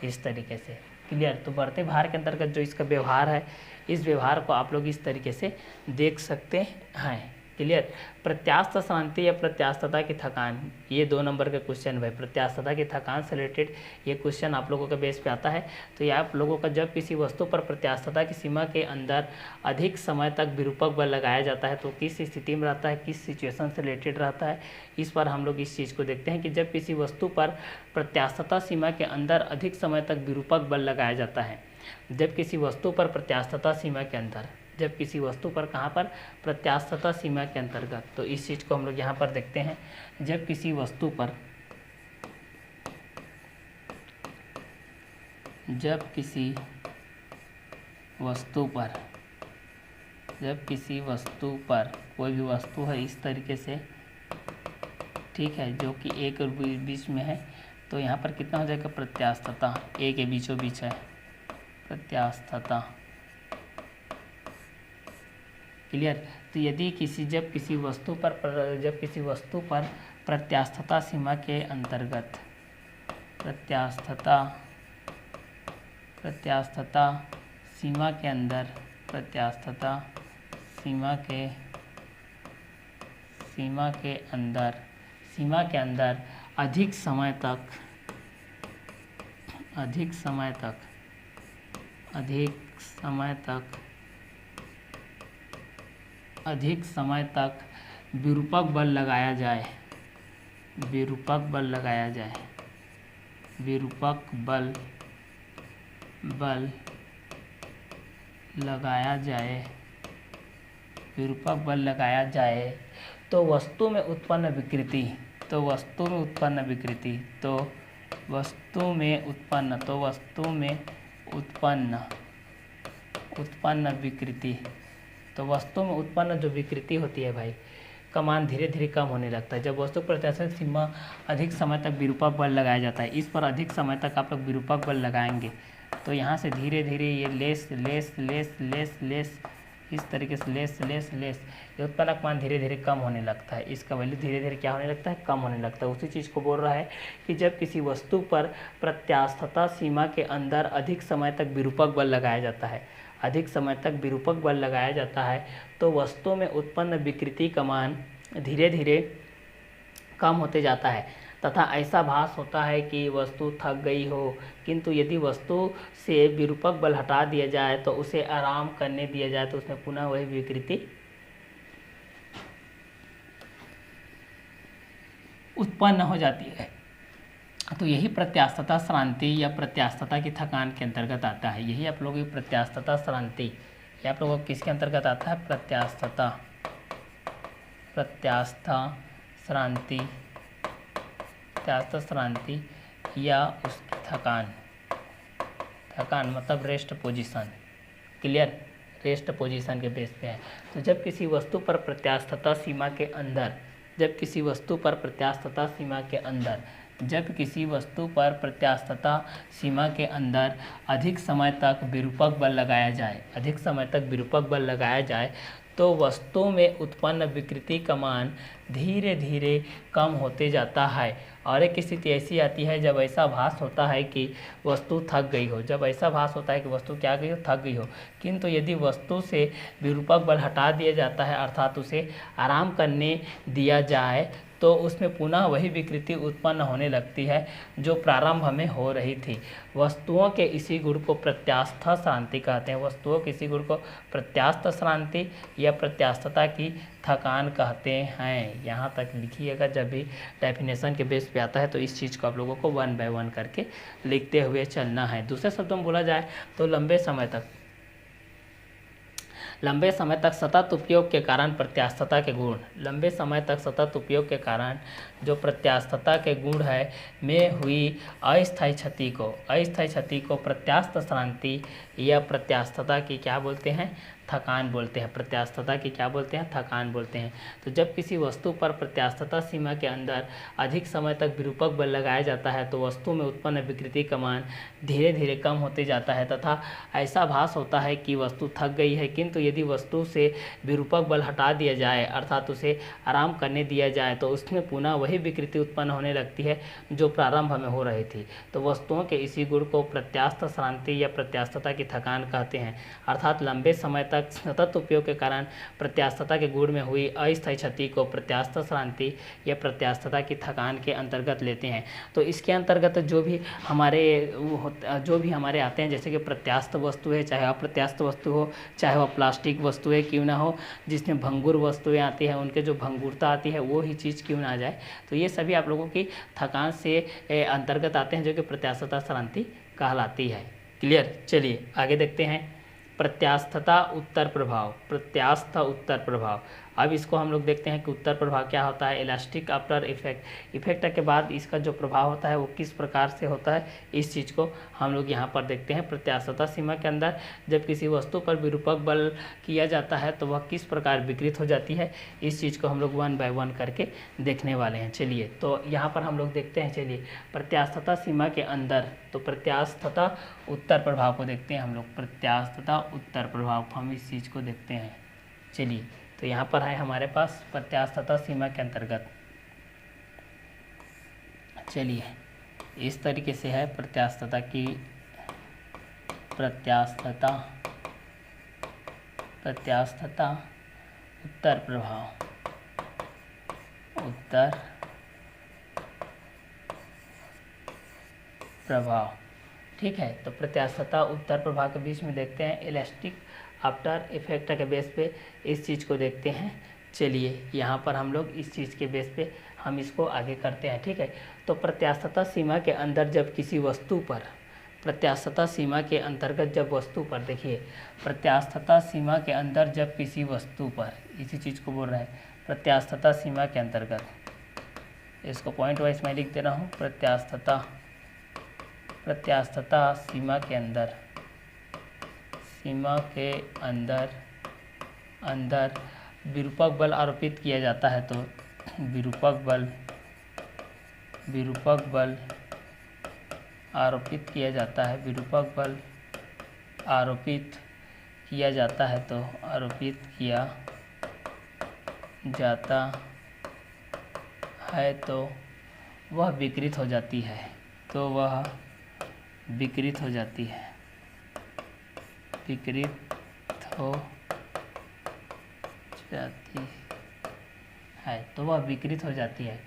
इस तरीके से। क्लियर। तो बढ़ते भार के अंतर्गत जो इसका व्यवहार है, इस व्यवहार को आप लोग इस तरीके से देख सकते हैं। क्लियर। प्रत्यास्थ शांति या प्रत्यास्थता की थकान, ये 2 नंबर का क्वेश्चन है। प्रत्यास्थता की थकान से रिलेटेड ये क्वेश्चन आप लोगों के बेस पे आता है। तो ये आप लोगों का जब किसी वस्तु पर प्रत्यास्थता की सीमा के अंदर अधिक समय तक विरूपक बल लगाया जाता है तो किस स्थिति में रहता है, किस सिचुएशन से रिलेटेड रहता है, इस पर हम लोग इस चीज़ को देखते हैं कि जब किसी वस्तु पर प्रत्यास्थता सीमा के अंदर अधिक समय तक विरूपक बल लगाया जाता है, जब किसी वस्तु पर प्रत्यास्थता सीमा के अंदर, जब किसी वस्तु पर कहाँ पर, प्रत्यास्थता सीमा के अंतर्गत। तो इस चीज़ को हम लोग यहाँ पर देखते हैं। जब किसी वस्तु पर कोई भी वस्तु है इस तरीके से, ठीक है, जो कि ए के बीच में है, तो यहाँ पर कितना हो जाएगा, प्रत्यास्थता, ए के बीचों बीच है प्रत्यास्थता। क्लियर। तो यदि जब किसी वस्तु पर प्रत्यास्थता सीमा के अंतर्गत प्रत्यास्थता सीमा के अंदर, प्रत्यास्थता सीमा के अंदर अधिक समय तक विरूपक बल लगाया जाए, विरूपक बल लगाया जाए तो वस्तु में उत्पन्न विकृति, तो वस्तु में उत्पन्न जो विकृति होती है भाई का मान धीरे धीरे कम होने लगता है। जब वस्तु प्रत्यास्थ सीमा अधिक समय तक विरूपक बल लगाया जाता है, इस पर अधिक समय तक आप लोग विरूपक बल लगाएंगे तो यहाँ से धीरे धीरे ये लेस इस तरीके से लेस ये उत्पादक मान धीरे धीरे कम होने लगता है। इसका वैल्यू धीरे धीरे क्या होने लगता है, कम होने लगता है। उसी चीज़ को बोल रहा है कि जब किसी वस्तु पर प्रत्यास्थता सीमा के अंदर अधिक समय तक विरूपक बल लगाया जाता है, तो वस्तु में उत्पन्न विकृति का मान धीरे धीरे कम होते जाता है तथा ऐसा भास होता है कि वस्तु थक गई हो। किंतु यदि वस्तु से विरूपक बल हटा दिया जाए तो उसे आराम करने दिया जाए तो उसमें पुनः वही विकृति उत्पन्न हो जाती है। तो यही प्रत्यास्थता श्रांति या प्रत्यास्थता की थकान के अंतर्गत आता है। यही आप लोगों की प्रत्यास्थता श्रांति, ये आप लोगों को किसके अंतर्गत आता है, प्रत्यास्था श्रांति या उसकी थकान मतलब rest position. Clear, rest position के बेस पे है। तो जब किसी वस्तु पर प्रत्यास्थता सीमा के अंदर अधिक समय तक विरूपक बल लगाया जाए तो वस्तु में उत्पन्न विकृति का मान धीरे धीरे कम होते जाता है। और एक स्थिति ऐसी आती है जब ऐसा भास होता है कि वस्तु थक गई हो, थक गई हो, किंतु यदि वस्तु से विरूपक बल हटा दिया जाता है अर्थात उसे आराम करने दिया जाए तो उसमें पुनः वही विकृति उत्पन्न होने लगती है जो प्रारंभ में हो रही थी। वस्तुओं के इसी गुण को प्रत्यास्थ श्रांति कहते हैं। वस्तुओं के इसी गुण को प्रत्यास्थ श्रांति या प्रत्यास्थता की थकान कहते हैं। यहाँ तक लिखिएगा, जब भी डेफिनेशन के बेस पे आता है तो इस चीज़ को आप लोगों को 1 बाय 1 करके लिखते हुए चलना है। दूसरे शब्दों में बोला जाए तो लंबे समय तक सतत उपयोग के कारण प्रत्यास्थता जो प्रत्यास्थता के गुण है में हुई अस्थायी क्षति को प्रत्यास्थ श्रांति या प्रत्यास्थता की क्या बोलते हैं, थकान बोलते हैं। प्रत्यास्थता की क्या बोलते हैं, थकान बोलते हैं। तो जब किसी वस्तु पर प्रत्यास्थता सीमा के अंदर अधिक समय तक विरूपक बल लगाया जाता है तो वस्तु में उत्पन्न विकृति का मान धीरे धीरे कम होते जाता है तथा ऐसा भास होता है कि वस्तु थक गई है। किंतु यदि वस्तु से विरूपक बल हटा दिया जाए अर्थात उसे आराम करने दिया जाए तो उसमें पुनः वही विकृति उत्पन्न होने लगती है जो प्रारंभ में हो रही थी। तो वस्तुओं के इसी गुण को प्रत्यास्थ श्रांति या प्रत्यास्थता की थकान कहते हैं। अर्थात लंबे समय तक सतत उपयोग के कारण प्रत्यास्थता के गुण में हुई अस्थायी क्षति को प्रत्यास्थ श्रांति या प्रत्यास्थता की थकान के अंतर्गत लेते हैं। तो इसके अंतर्गत जो भी हमारे आते हैं, जैसे कि प्रत्यास्थ वस्तु है चाहे अप्रत्यास्थ वस्तु हो, चाहे वह प्लास्टिक वस्तुएं क्यों ना हो, जिसमें भंगुर वस्तुएं आती हैं उनके जो भंगुरता आती है वो ही चीज़ क्यों ना आ जाए, तो ये सभी आप लोगों की थकान से अंतर्गत आते हैं जो कि प्रत्यास्थता श्रांति कहलाती है। क्लियर, चलिए आगे देखते हैं। प्रत्यास्थ उत्तर प्रभाव। अब इसको हम लोग देखते हैं कि उत्तर प्रभाव क्या होता है। इलास्टिक आफ्टर इफेक्ट के बाद इसका जो प्रभाव होता है वो किस प्रकार से होता है, इस चीज़ को हम लोग यहाँ पर देखते हैं। प्रत्यास्थता सीमा के अंदर जब किसी वस्तु पर विरूपक बल किया जाता है तो वह किस प्रकार विकृत हो जाती है, इस चीज़ को हम लोग 1 बाय 1 करके देखने वाले हैं। चलिए तो यहाँ पर हम लोग देखते हैं। चलिए प्रत्यास्थता सीमा के अंदर तो प्रत्यास्थता उत्तर प्रभाव को देखते हैं हम लोग। प्रत्यास्थता उत्तर प्रभाव हम इस चीज़ को देखते हैं। चलिए तो यहाँ पर है हमारे पास प्रत्यास्थता सीमा के अंतर्गत। चलिए इस तरीके से है प्रत्यास्थता की प्रत्यास्थता उत्तर प्रभाव। ठीक है, तो प्रत्यास्थता उत्तर प्रभाव के बीच में देखते हैं इलास्टिक आफ्टर इफेक्ट के बेस पे इस चीज़ को देखते हैं। चलिए यहाँ पर हम लोग इस चीज़ के बेस पे हम इसको आगे करते हैं। ठीक है, तो प्रत्यास्थता सीमा के अंदर जब किसी वस्तु पर, प्रत्यास्थता सीमा के अंतर्गत जब वस्तु पर, देखिए प्रत्यास्थता सीमा के अंदर जब किसी वस्तु पर, इसी चीज़ को बोल रहा है प्रत्यास्थता सीमा के अंतर्गत, इसको पॉइंट वाइज मैं लिख दे रहा हूँ। प्रत्यास्थता सीमा के अंदर विरूपक बल आरोपित किया जाता है, तो विरूपक बल आरोपित किया जाता है, तो आरोपित किया जाता है तो वह विकृत हो जाती है, विकृत हो जाती है।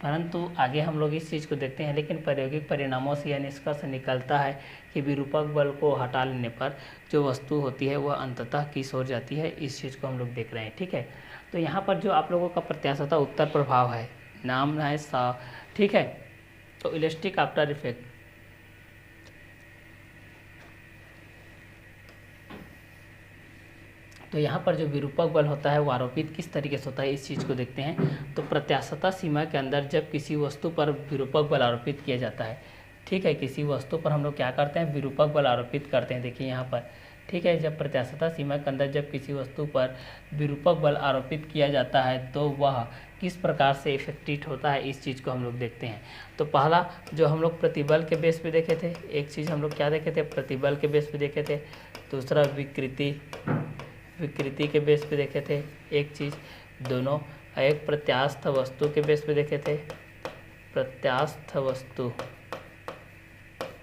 परंतु आगे हम लोग इस चीज़ को देखते हैं, लेकिन प्रायोगिक परिणामों से यह निष्कर्ष निकलता है कि विरूपक बल को हटा लेने पर जो वस्तु होती है वह अंततः किस ओर जाती है, इस चीज़ को हम लोग देख रहे हैं। ठीक है, तो यहाँ पर जो आप लोगों का प्रत्यास्थता उत्तर प्रभाव है, नाम है ठीक है, तो इलास्टिक आफ्टर इफेक्ट, तो यहाँ पर जो विरूपक बल होता है वो आरोपित किस तरीके से होता है, इस चीज़ को देखते हैं। तो प्रत्यास्थता सीमा के अंदर जब किसी वस्तु पर विरूपक बल आरोपित किया जाता है, ठीक है, किसी वस्तु पर हम लोग क्या करते हैं, विरूपक बल आरोपित करते हैं। देखिए यहाँ पर, ठीक है, जब प्रत्यास्थता सीमा के अंदर जब किसी वस्तु पर विरूपक बल आरोपित किया जाता है तो वह किस प्रकार से इफेक्टिव होता है, इस चीज़ को हम लोग देखते हैं। तो पहला जो हम लोग प्रतिबल के बेस पे देखे थे, एक चीज़ हम लोग क्या देखे थे, प्रतिबल के बेस पे देखे थे। दूसरा विकृति के बेस पे देखे थे एक चीज़, दोनों। एक प्रत्यास्थ वस्तु के बेस पे देखे थे, प्रत्यास्थ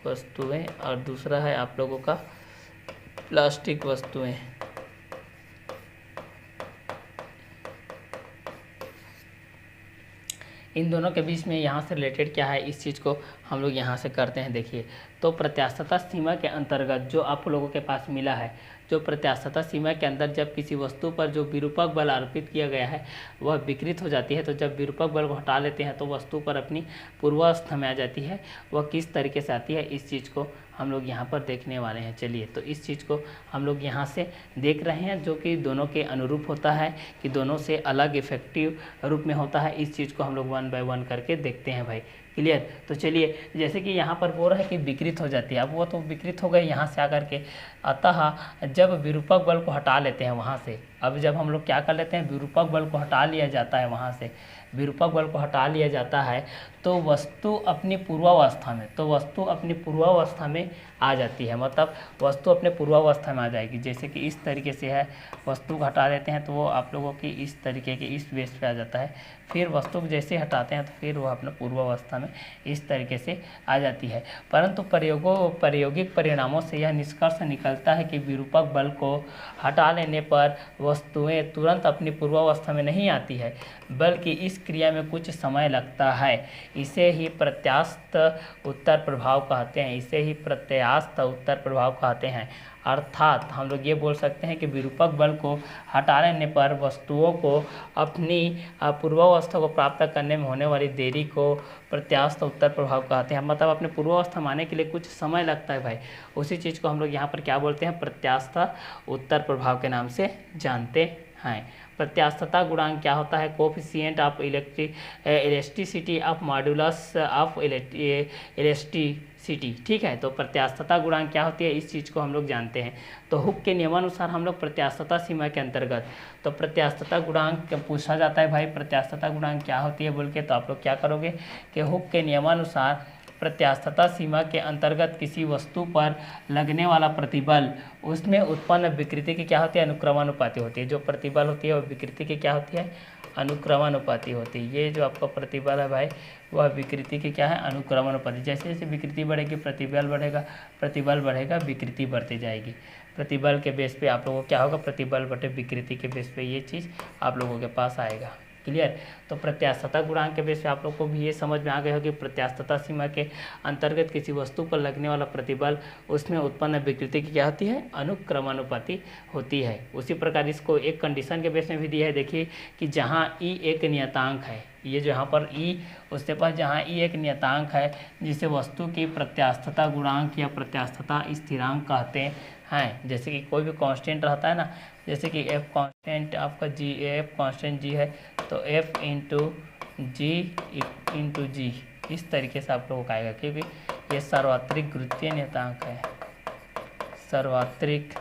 वस्तुएं, और दूसरा है आप लोगों का प्लास्टिक वस्तुएं। इन दोनों के बीच में यहाँ से रिलेटेड क्या है, इस चीज़ को हम लोग यहाँ से करते हैं। देखिए, तो प्रत्यास्थता सीमा के अंतर्गत जो आप लोगों के पास मिला है, जो प्रत्यास्थता सीमा के अंदर जब किसी वस्तु पर जो विरूपक बल आरोपित किया गया है वह विकृत हो जाती है, तो जब विरूपक बल को हटा लेते हैं तो वस्तु पर अपनी पूर्वावस्था में आ जाती है। वह किस तरीके से आती है, इस चीज़ को हम लोग यहाँ पर देखने वाले हैं। चलिए, तो इस चीज़ को हम लोग यहाँ से देख रहे हैं, जो कि दोनों के अनुरूप होता है, कि दोनों से अलग इफेक्टिव रूप में होता है। इस चीज़ को हम लोग 1 बाय 1 करके देखते हैं भाई। क्लियर? तो चलिए, जैसे कि यहाँ पर बोल रहा है कि विकृत हो जाती है, अब वो तो विकृत हो गई यहाँ से आकर के, अतः जब विरूपक बल को हटा लेते हैं वहाँ से, अब जब हम लोग क्या कर लेते हैं, विरूपक बल को हटा लिया जाता है वहाँ से, विरूपक बल को हटा लिया जाता है तो वस्तु अपनी पूर्वावस्था में, तो वस्तु अपनी पूर्वावस्था में आ जाती है, मतलब वस्तु अपने पूर्वावस्था में आ जाएगी। जैसे कि इस तरीके से है, वस्तु को हटा देते हैं तो वो आप लोगों की इस तरीके के इस बेस पे आ जाता है, फिर वस्तु को जैसे हटाते हैं तो फिर वो अपने पूर्वावस्था में इस तरीके से आ जाती है। परंतु प्रायोगिक परिणामों से यह निष्कर्ष निकलता है कि विरूपक बल को हटा लेने पर वस्तुएं तुरंत अपनी पूर्वावस्था में नहीं आती है, बल्कि इस क्रिया में कुछ समय लगता है। इसे ही प्रत्यास्थ उत्तर प्रभाव कहते हैं, इसे ही प्रत्यास्थ उत्तर प्रभाव कहते हैं। अर्थात हम लोग ये बोल सकते हैं कि विरूपक बल को हटा लेने पर वस्तुओं को अपनी पूर्वावस्था को प्राप्त करने में होने वाली देरी को प्रत्यास्थ उत्तर प्रभाव कहते हैं। मतलब अपने पूर्वावस्था में आने के लिए कुछ समय लगता है भाई, उसी चीज़ को हम लोग यहाँ पर क्या बोलते हैं, प्रत्यास्थ उत्तर प्रभाव के नाम से जानते हैं। प्रत्यास्थता गुणांक क्या होता है, coefficient of elasticity of modulus of elasticity. ठीक है, तो प्रत्यास्थता गुणांक क्या होती है, इस चीज़ को हम लोग जानते हैं। तो हुक के नियमानुसार हम लोग प्रत्यास्थता सीमा के अंतर्गत, तो प्रत्यास्थता गुणांक पूछा जाता है भाई, प्रत्यास्थता गुणांक क्या होती है बोल के, तो आप लोग क्या करोगे कि हुक के नियमानुसार प्रत्यास्थता सीमा के अंतर्गत किसी वस्तु पर लगने वाला प्रतिबल, उसमें उत्पन्न विकृति की क्या होती है, अनुक्रमानुपाती होती है। जो प्रतिबल होती है वो विकृति की क्या होती है, अनुक्रमानुपाती होती है। ये जो आपका प्रतिबल है भाई वह विकृति की क्या है, अनुक्रमानुपाती। जैसे जैसे विकृति बढ़ेगी प्रतिबल बढ़ेगा, प्रतिबल बढ़ेगा विकृति बढ़ती जाएगी। प्रतिबल के बेस पे आप लोगों को क्या होगा, प्रतिबल बटे विकृति के बेस पे ये चीज़ आप लोगों के पास आएगा। क्लियर। तो प्रत्यास्थता गुणांक के बेस पे आप लोग को भी ये समझ में आ गया हो कि प्रत्यास्थता सीमा के अंतर्गत किसी वस्तु पर लगने वाला प्रतिबल उसमें उत्पन्न विकृति की क्या होती है, अनुक्रमानुपाती होती है। उसी प्रकार इसको एक कंडीशन के बेस में भी दिया है, देखिए कि जहाँ ई एक नियतांक है, ये जो यहाँ पर ई उसके पास जहाँ ई एक नियतांक है जिसे वस्तु की प्रत्यास्थता गुणांक या प्रत्यास्थता स्थिरांक कहते हैं। जैसे कि कोई भी कांस्टेंट रहता है ना, जैसे कि एफ कांस्टेंट आपका जी, एफ कांस्टेंट जी है तो एफ इंटू जी इस तरीके से आप लोगों को आएगा, क्योंकि ये सार्वत्रिक गुरुत्वीय नियतांक है, सार्वत्रिक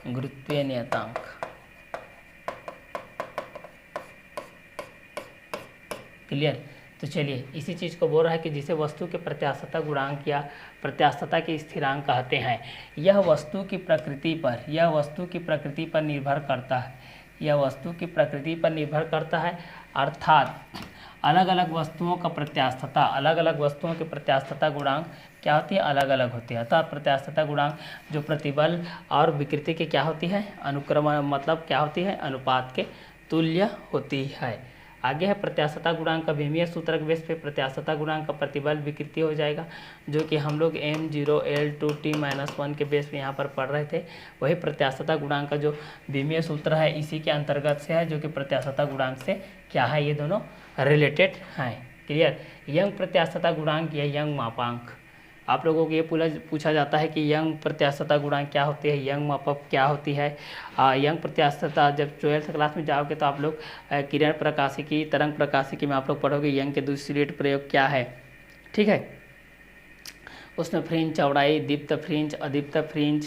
गुरुत्वीय नियतांक। क्लियर। तो चलिए इसी चीज़ को बोल रहा है कि जिसे वस्तु के प्रत्यास्थता गुणांक या प्रत्यास्थता के स्थिरांक कहते हैं। यह वस्तु की प्रकृति पर निर्भर करता है, यह वस्तु की प्रकृति पर निर्भर करता है, अर्थात अलग अलग वस्तुओं का प्रत्यास्थता, अलग अलग वस्तुओं की प्रत्यास्थता गुणांक क्या होती है, अलग अलग होती है। अर्थात प्रत्यास्थता गुणांक जो प्रतिबल और विकृति की क्या होती है, अनुक्रम मतलब क्या होती है, अनुपात के तुल्य होती है। आगे है प्रत्यास्थता गुणांक का विमीय सूत्र के बेस पे प्रत्यास्थता गुणांक का प्रतिबल विकृति हो जाएगा, जो कि हम लोग m0L2t-1 के बेस पे यहाँ पर पढ़ रहे थे। वही प्रत्यास्थता गुणांक का जो विमीय सूत्र है इसी के अंतर्गत से है, जो कि प्रत्यास्थता गुणांक से क्या है, ये दोनों रिलेटेड हैं। क्लियर। यंग प्रत्यास्थता गुणांक या यंग मापांक, आप लोगों को ये पूछा जाता है कि यंग प्रत्यास्थता गुणांक क्या होती है, यंग मापक क्या होती है। यंग प्रत्यास्थता जब 12th क्लास में जाओगे तो आप लोग किरण प्रकाशिकी, तरंग प्रकाशिकी में आप लोग पढ़ोगे यंग के दूसरी प्रयोग क्या है। ठीक है, उसमें फ्रिंज चौड़ाई, दीप्त फ्रिंज, अदीप्त फ्रिंज,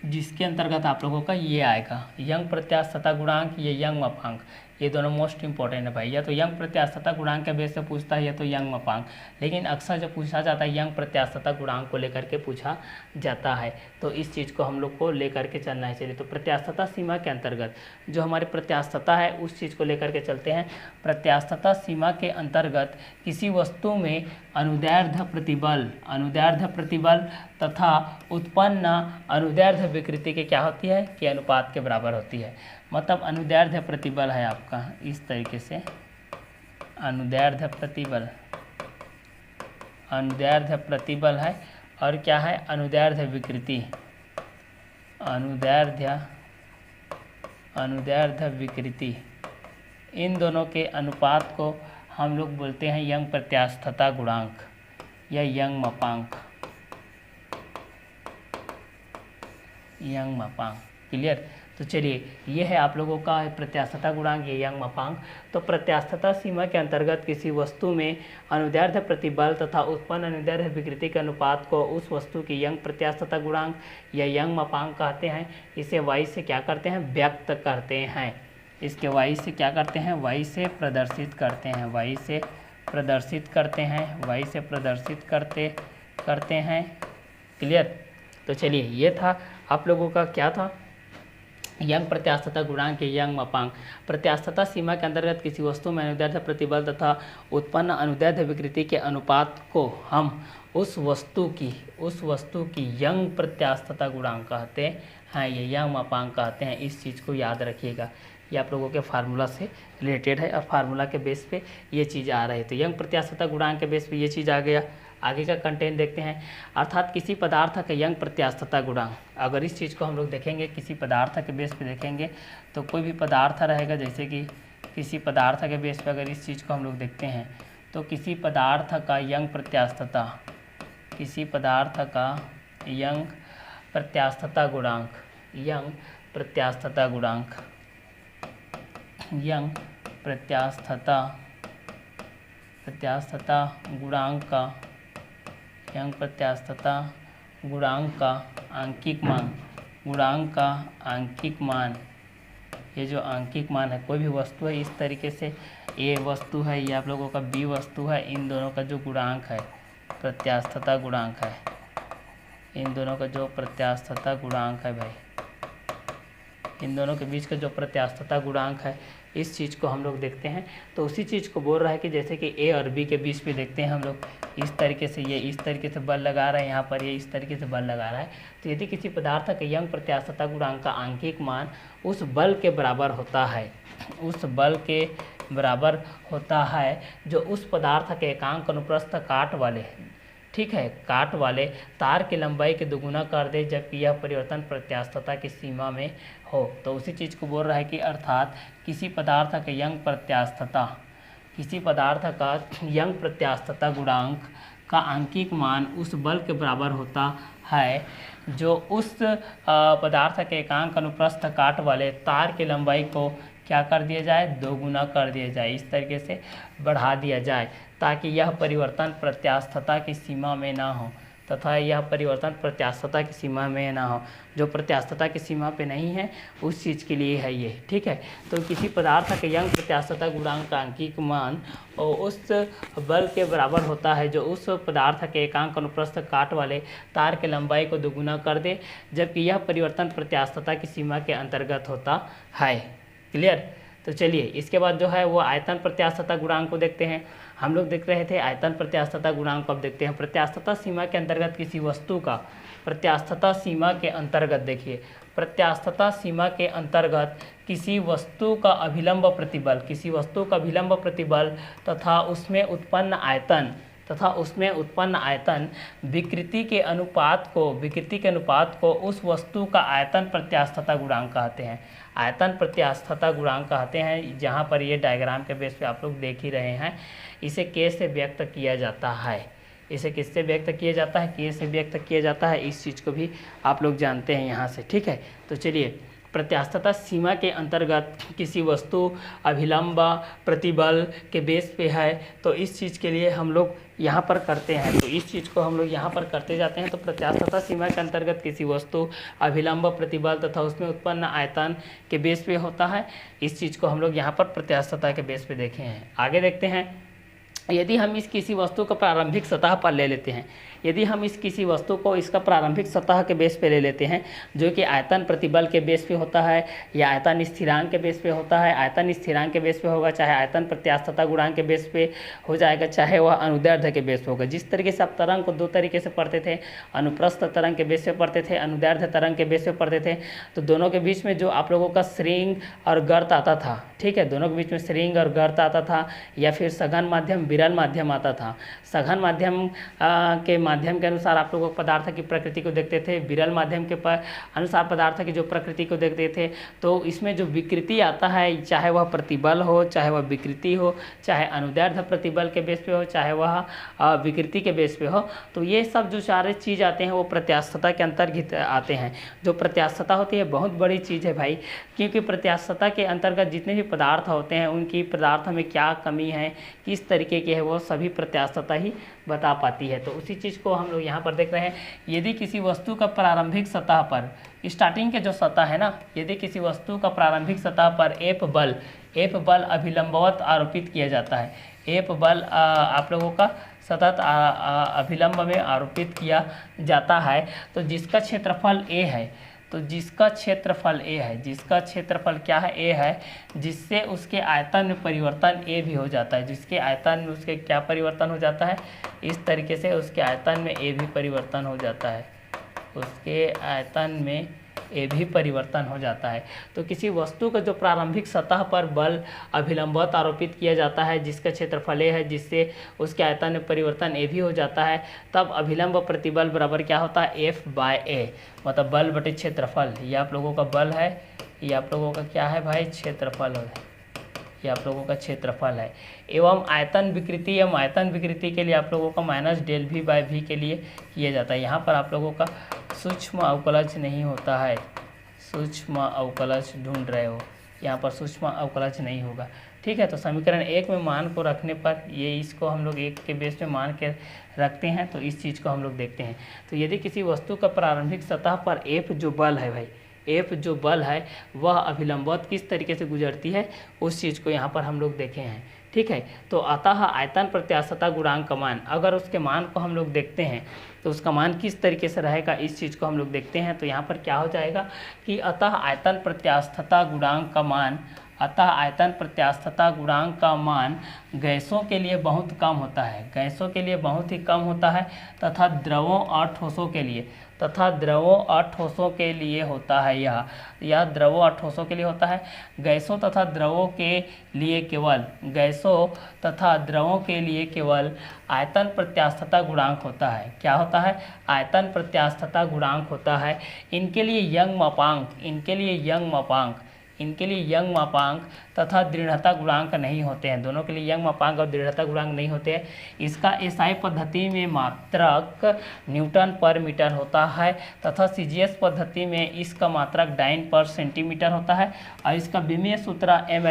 जिसके अंतर्गत आप लोगों का ये आएगा यंग प्रत्यास्थता गुणांक, ये यंग मापांक, ये दोनों मोस्ट इंपॉर्टेंट है भाई। या तो यंग प्रत्यास्थता गुणांक के बेस से पूछता है या तो यंग मापांक, लेकिन अक्सर जब पूछा जाता है यंग प्रत्यास्थता गुणांक को लेकर के पूछा जाता है, तो इस चीज़ को हम लोग को लेकर के चलना है। चलिए तो प्रत्यास्थता सीमा के अंतर्गत जो हमारी प्रत्यास्थता है उस चीज़ को लेकर के चलते हैं। प्रत्यास्थता सीमा के अंतर्गत किसी वस्तु में अनुदैर्ध्य प्रतिबल तथा उत्पन्न अनुदैर्ध्य विकृति के क्या होती है, कि अनुपात के बराबर होती है। मतलब अनुदैर्ध्य प्रतिबल है आपका इस तरीके से, अनुदैर्ध्य प्रतिबल है, और क्या है, अनुदैर्ध्य विकृति, अनुदैर्ध्य विकृति। इन दोनों के अनुपात को हम लोग बोलते हैं यंग प्रत्यास्थता गुणांक या यंग मापांक, यंग मापांक। क्लियर। तो चलिए ये है आप लोगों का प्रत्यास्थता गुणांक, ये यंग मापांक। तो प्रत्यास्थता सीमा के अंतर्गत किसी वस्तु में अनुदैर्ध्य प्रतिबल तथा उत्पन्न अनुदैर्ध्य विकृति के अनुपात को उस वस्तु की यंग प्रत्यास्थता गुणांक या यंग मापांक कहते हैं। इसे y से क्या करते हैं, व्यक्त करते हैं। इसके y से क्या करते हैं, y से प्रदर्शित करते हैं, y से प्रदर्शित करते हैं, y से प्रदर्शित करते हैं। क्लियर। तो चलिए ये था आप लोगों का क्या था, यंग प्रत्यास्थता गुणांक के यंग मापांक। प्रत्यास्थता सीमा के अंतर्गत किसी वस्तु में अनुदैर्ध्य प्रतिबल तथा उत्पन्न अनुदैर्ध्य विकृति के अनुपात को हम उस वस्तु की यंग प्रत्यास्थता गुणांक कहते हैं, ये यंग मापांक कहते हैं। इस चीज़ को याद रखिएगा, ये आप लोगों के फार्मूला से रिलेटेड है और फार्मूला के बेस पे ये चीज़ आ रही है। तो यंग प्रत्यास्थता गुणांक के बेस पे ये चीज़ आ गया। आगे का कंटेंट देखते हैं। अर्थात किसी पदार्थ का यंग प्रत्यास्थता गुणांक, अगर इस चीज़ को हम लोग देखेंगे किसी पदार्थ के बेस पे देखेंगे तो कोई भी पदार्थ रहेगा, जैसे कि किसी पदार्थ के बेस पे अगर इस चीज़ को हम लोग देखते हैं तो किसी पदार्थ का यंग प्रत्यास्थता, किसी पदार्थ का यंग प्रत्यास्थता गुणांक, यंग प्रत्यास्थता गुणांक, यंग प्रत्यास्थता गुणांक का, यंग प्रत्यास्थता गुणांक का आंकिक मान, गुणांक का आंकिक मान, ये जो आंकिक मान है, कोई भी वस्तु है इस तरीके से, ए वस्तु है, ये आप लोगों का बी वस्तु है, इन दोनों का जो गुणांक है प्रत्यास्थता गुणांक है, इन दोनों का जो प्रत्यास्थता गुणांक है भाई, इन दोनों के बीच का जो प्रत्यास्थता गुणांक है, इस चीज़ को हम लोग देखते हैं। तो उसी चीज़ को बोल रहा है कि जैसे कि ए और बी के बीच में देखते हैं हम लोग, इस तरीके से ये इस तरीके से बल लगा रहा है, यहाँ पर ये इस तरीके से बल लगा रहा है। तो यदि किसी पदार्थ का यंग प्रत्यास्थता गुणांक का आंकिक मान उस बल के बराबर होता है, उस बल के बराबर होता है जो उस पदार्थ के एकांक अनुप्रस्थ काट वाले, ठीक है, काट वाले तार की लंबाई के दोगुना कर दे, जबकि यह परिवर्तन प्रत्यास्थता की सीमा में हो। तो उसी चीज़ को बोल रहा है कि अर्थात किसी पदार्थ के यंग प्रत्यास्थता, किसी पदार्थ का यंग प्रत्यास्थता गुणांक का आंकिक मान उस बल के बराबर होता है जो उस पदार्थ के एकांक अनुप्रस्थ काट वाले तार की लंबाई को क्या कर दिया जाए, दोगुना कर दिया जाए, इस तरीके से बढ़ा दिया जाए, ताकि यह परिवर्तन प्रत्यास्थता की सीमा में ना हो, तथा यह परिवर्तन प्रत्यास्थता की सीमा में ना हो। जो प्रत्यास्थता की सीमा पे नहीं है उस चीज़ के लिए है ये, ठीक है। तो किसी पदार्थ के यंग प्रत्यास्थता गुणांक का आंकिक मान और उस बल के बराबर होता है जो उस पदार्थ के एकांक अनुप्रस्थ काट वाले तार की लंबाई को दोगुना कर दे, जबकि यह परिवर्तन प्रत्यास्थता की सीमा के अंतर्गत होता है। क्लियर। तो चलिए इसके बाद जो है वो आयतन प्रत्यास्थता गुणांक को देखते हैं। हम लोग देख रहे थे आयतन प्रत्यास्थता गुणांक को, अब देखते हैं प्रत्यास्थता सीमा के अंतर्गत किसी वस्तु का, प्रत्यास्थता सीमा के अंतर्गत देखिए, प्रत्यास्थता सीमा के अंतर्गत किसी वस्तु का अभिलंब प्रतिबल, किसी वस्तु का अभिलंब प्रतिबल तथा उसमें उत्पन्न आयतन विकृति के अनुपात को उस वस्तु का आयतन प्रत्यास्थता गुणांक कहते हैं। आयतन प्रत्यास्थता गुणांक कहते हैं, जहाँ पर ये डायग्राम के बेस पे आप लोग देख ही रहे हैं। इसे के से व्यक्त किया जाता है, इसे किससे व्यक्त किया जाता है, के से व्यक्त किया जाता है। इस चीज़ को भी आप लोग जानते हैं यहाँ से, ठीक है। तो चलिए प्रत्यास्थता सीमा के अंतर्गत किसी वस्तु अभिलंब प्रतिबल के बेस पे है, तो इस चीज़ के लिए हम लोग यहाँ पर करते हैं, तो इस चीज़ को हम लोग यहाँ पर करते जाते हैं। तो प्रत्यास्थता सीमा के अंतर्गत किसी वस्तु अभिलंब प्रतिबल तथा उसमें उत्पन्न आयतन के बेस पे होता है। इस चीज़ को हम लोग यहाँ पर प्रत्यास्थता के बेस पे देखे हैं। आगे देखते हैं, यदि हम इस किसी वस्तु को प्रारंभिक सतह पर ले लेते हैं, यदि हम इस किसी वस्तु को इसका प्रारंभिक सतह के बेस पे ले लेते हैं, जो कि आयतन प्रतिबल के बेस पे होता है या आयतन स्थिरांक के बेस पे होता है, आयतन स्थिरांक के बेस पे होगा, चाहे आयतन प्रत्यास्थता गुणांक के बेस पे हो जाएगा, चाहे वह अनुदैर्ध्य के बेस पे होगा। जिस तरीके से आप तरंग को दो तरीके से पढ़ते थे, अनुप्रस्थ तरंग के बेस पे पढ़ते थे, अनुदैर्ध्य तरंग के बेस पे पढ़ते थे, तो दोनों के बीच में जो आप लोगों का श्रृंग और गर्त आता था, ठीक है, दोनों के बीच में श्रृंग और गर्त आता था, या फिर सघन माध्यम विरल माध्यम आता था। सघन माध्यम के माध्यम के अनुसार आप लोगों पदार्थ की प्रकृति को देखते थे, विरल माध्यम के अनुसार पदार्थ की जो प्रकृति को देखते थे। तो इसमें जो विकृति आता है, चाहे वह प्रतिबल हो, चाहे वह विकृति हो, चाहे अनुदैर्ध्य प्रतिबल के बेस पे हो, चाहे वह विकृति के बेस पे हो, तो ये सब जो सारे चीज़ आते हैं वो प्रत्यास्थता के अंतर्गत आते हैं। जो प्रत्यास्थता होती है बहुत बड़ी चीज़ है भाई, क्योंकि प्रत्यास्थता के अंतर्गत जितने भी पदार्थ होते हैं उनकी पदार्थ में क्या कमी है, किस तरीके की है, वो सभी प्रत्यास्थता ही बता पाती है। तो उसी चीज़ को हम लोग यहाँ पर देख रहे हैं। यदि किसी वस्तु का प्रारंभिक सतह पर, स्टार्टिंग के जो सतह है ना, यदि किसी वस्तु का प्रारंभिक सतह पर एफ बल अभिलंबवत आरोपित किया जाता है, एफ बल आप लोगों का सतत अभिलंब में आरोपित किया जाता है, तो जिसका क्षेत्रफल ए है, तो जिसका क्षेत्रफल ए है, जिसका क्षेत्रफल क्या है, ए है, जिससे उसके आयतन में परिवर्तन ए भी हो जाता है, जिसके आयतन में उसके क्या परिवर्तन हो जाता है, इस तरीके से उसके आयतन में ए भी परिवर्तन हो जाता है, उसके आयतन में ए भी परिवर्तन हो जाता है। तो किसी वस्तु का जो प्रारंभिक सतह पर बल अभिलंबवत आरोपित किया जाता है, जिसका क्षेत्रफल ए है, जिससे उसके आयतन में परिवर्तन ए भी हो जाता है, तब अभिलंब प्रतिबल बराबर क्या होता है, एफ बाय ए, मतलब बल बटे क्षेत्रफल। ये आप लोगों का बल है, ये आप लोगों का क्या है भाई, क्षेत्रफल है, ये आप लोगों का क्षेत्रफल है। एवं आयतन विकृति के लिए आप लोगों का minus del V by V के लिए किया जाता है। यहाँ पर आप लोगों का सूक्ष्म अवकलज नहीं होता है, सूक्ष्म अवकलज ढूंढ रहे हो, यहाँ पर सूक्ष्म अवकलज नहीं होगा, ठीक है। तो समीकरण 1 में मान को रखने पर ये इसको हम लोग 1 के बेस पे मान के रखते हैं, तो इस चीज़ को हम लोग देखते हैं। तो यदि किसी वस्तु का प्रारंभिक सतह पर एफ जो बल है भाई, एफ जो बल है वह अभिलंबवत किस तरीके से गुजरती है, उस चीज़ को यहाँ पर हम लोग देखे हैं, ठीक है। तो अतः आयतन प्रत्यास्थता गुणांक का मान, अगर उसके मान को हम लोग देखते हैं तो उसका मान किस तरीके से रहेगा, इस चीज़ को हम लोग देखते हैं। तो यहाँ पर क्या हो जाएगा कि अतः आयतन प्रत्यास्थता गुणांक का मान, अतः आयतन प्रत्यास्थता गुणांक का मान गैसों के लिए बहुत कम होता है, गैसों के लिए बहुत ही कम होता है, तथा द्रवों और ठोसों के लिए, तथा द्रवों और ठोसों के लिए होता है। यह द्रवों और ठोसों के लिए होता है। गैसों तथा द्रवों के लिए केवल, गैसों तथा द्रवों के लिए केवल आयतन प्रत्यास्थता गुणांक होता है। क्या होता है? आयतन प्रत्यास्थता गुणांक होता है। इनके लिए यंग मापांक, इनके लिए यंग मापांक, इनके लिए यंग मापांक तथा दृढ़ता गुणांक नहीं होते हैं। दोनों के लिए यंग मापांक और दृढ़ता गुणांक नहीं होते हैं। इसका एसआई पद्धति में मात्रक न्यूटन पर मीटर होता है, तथा सीजीएस पद्धति में इसका मात्रक डाइन पर सेंटीमीटर होता है, और इसका विमीय सूत्र एम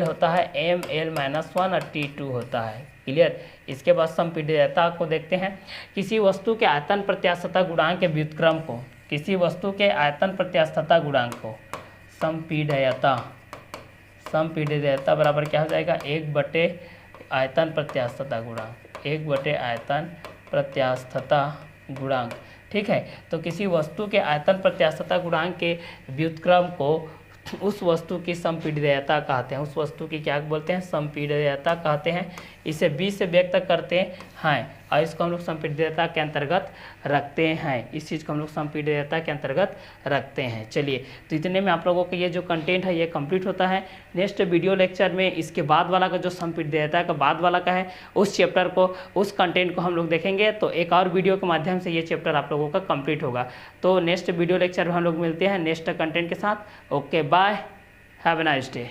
होता है, ml-1 और T2 होता है। क्लियर। इसके बाद संपीड्यता को देखते हैं। किसी वस्तु के आयतन प्रत्यास्थता गुणांक के व्युत्क्रम को, किसी वस्तु के आयतन प्रत्यास्थता गुणांक को, संपीड्यता, संपीड्यता बराबर क्या हो जाएगा? 1/, आयतन प्रत्यास्थता गुणांक, 1/, आयतन प्रत्यास्थता गुणांक। ठीक है। तो किसी वस्तु के आयतन प्रत्यास्थता गुणांक के व्युत्क्रम को उस वस्तु की संपीड्यता कहते हैं। उस वस्तु की क्या बोलते हैं? संपीड्यता कहते हैं। इसे b से व्यक्त करते हैं, और इसको हम लोग संपीड्यता के अंतर्गत रखते हैं। इस चीज़ को हम लोग संपीड्यता के अंतर्गत रखते हैं। चलिए, तो इतने में आप लोगों का ये जो कंटेंट है ये कंप्लीट होता है। नेक्स्ट वीडियो लेक्चर में इसके बाद वाला का जो संपीड्यता का बाद वाला का है, उस चैप्टर को, उस कंटेंट को हम लोग देखेंगे। तो एक और वीडियो के माध्यम से ये चैप्टर आप लोगों का कंप्लीट होगा। तो नेक्स्ट वीडियो लेक्चर में हम लोग मिलते हैं नेक्स्ट कंटेंट के साथ। Okay, bye, have a nice day.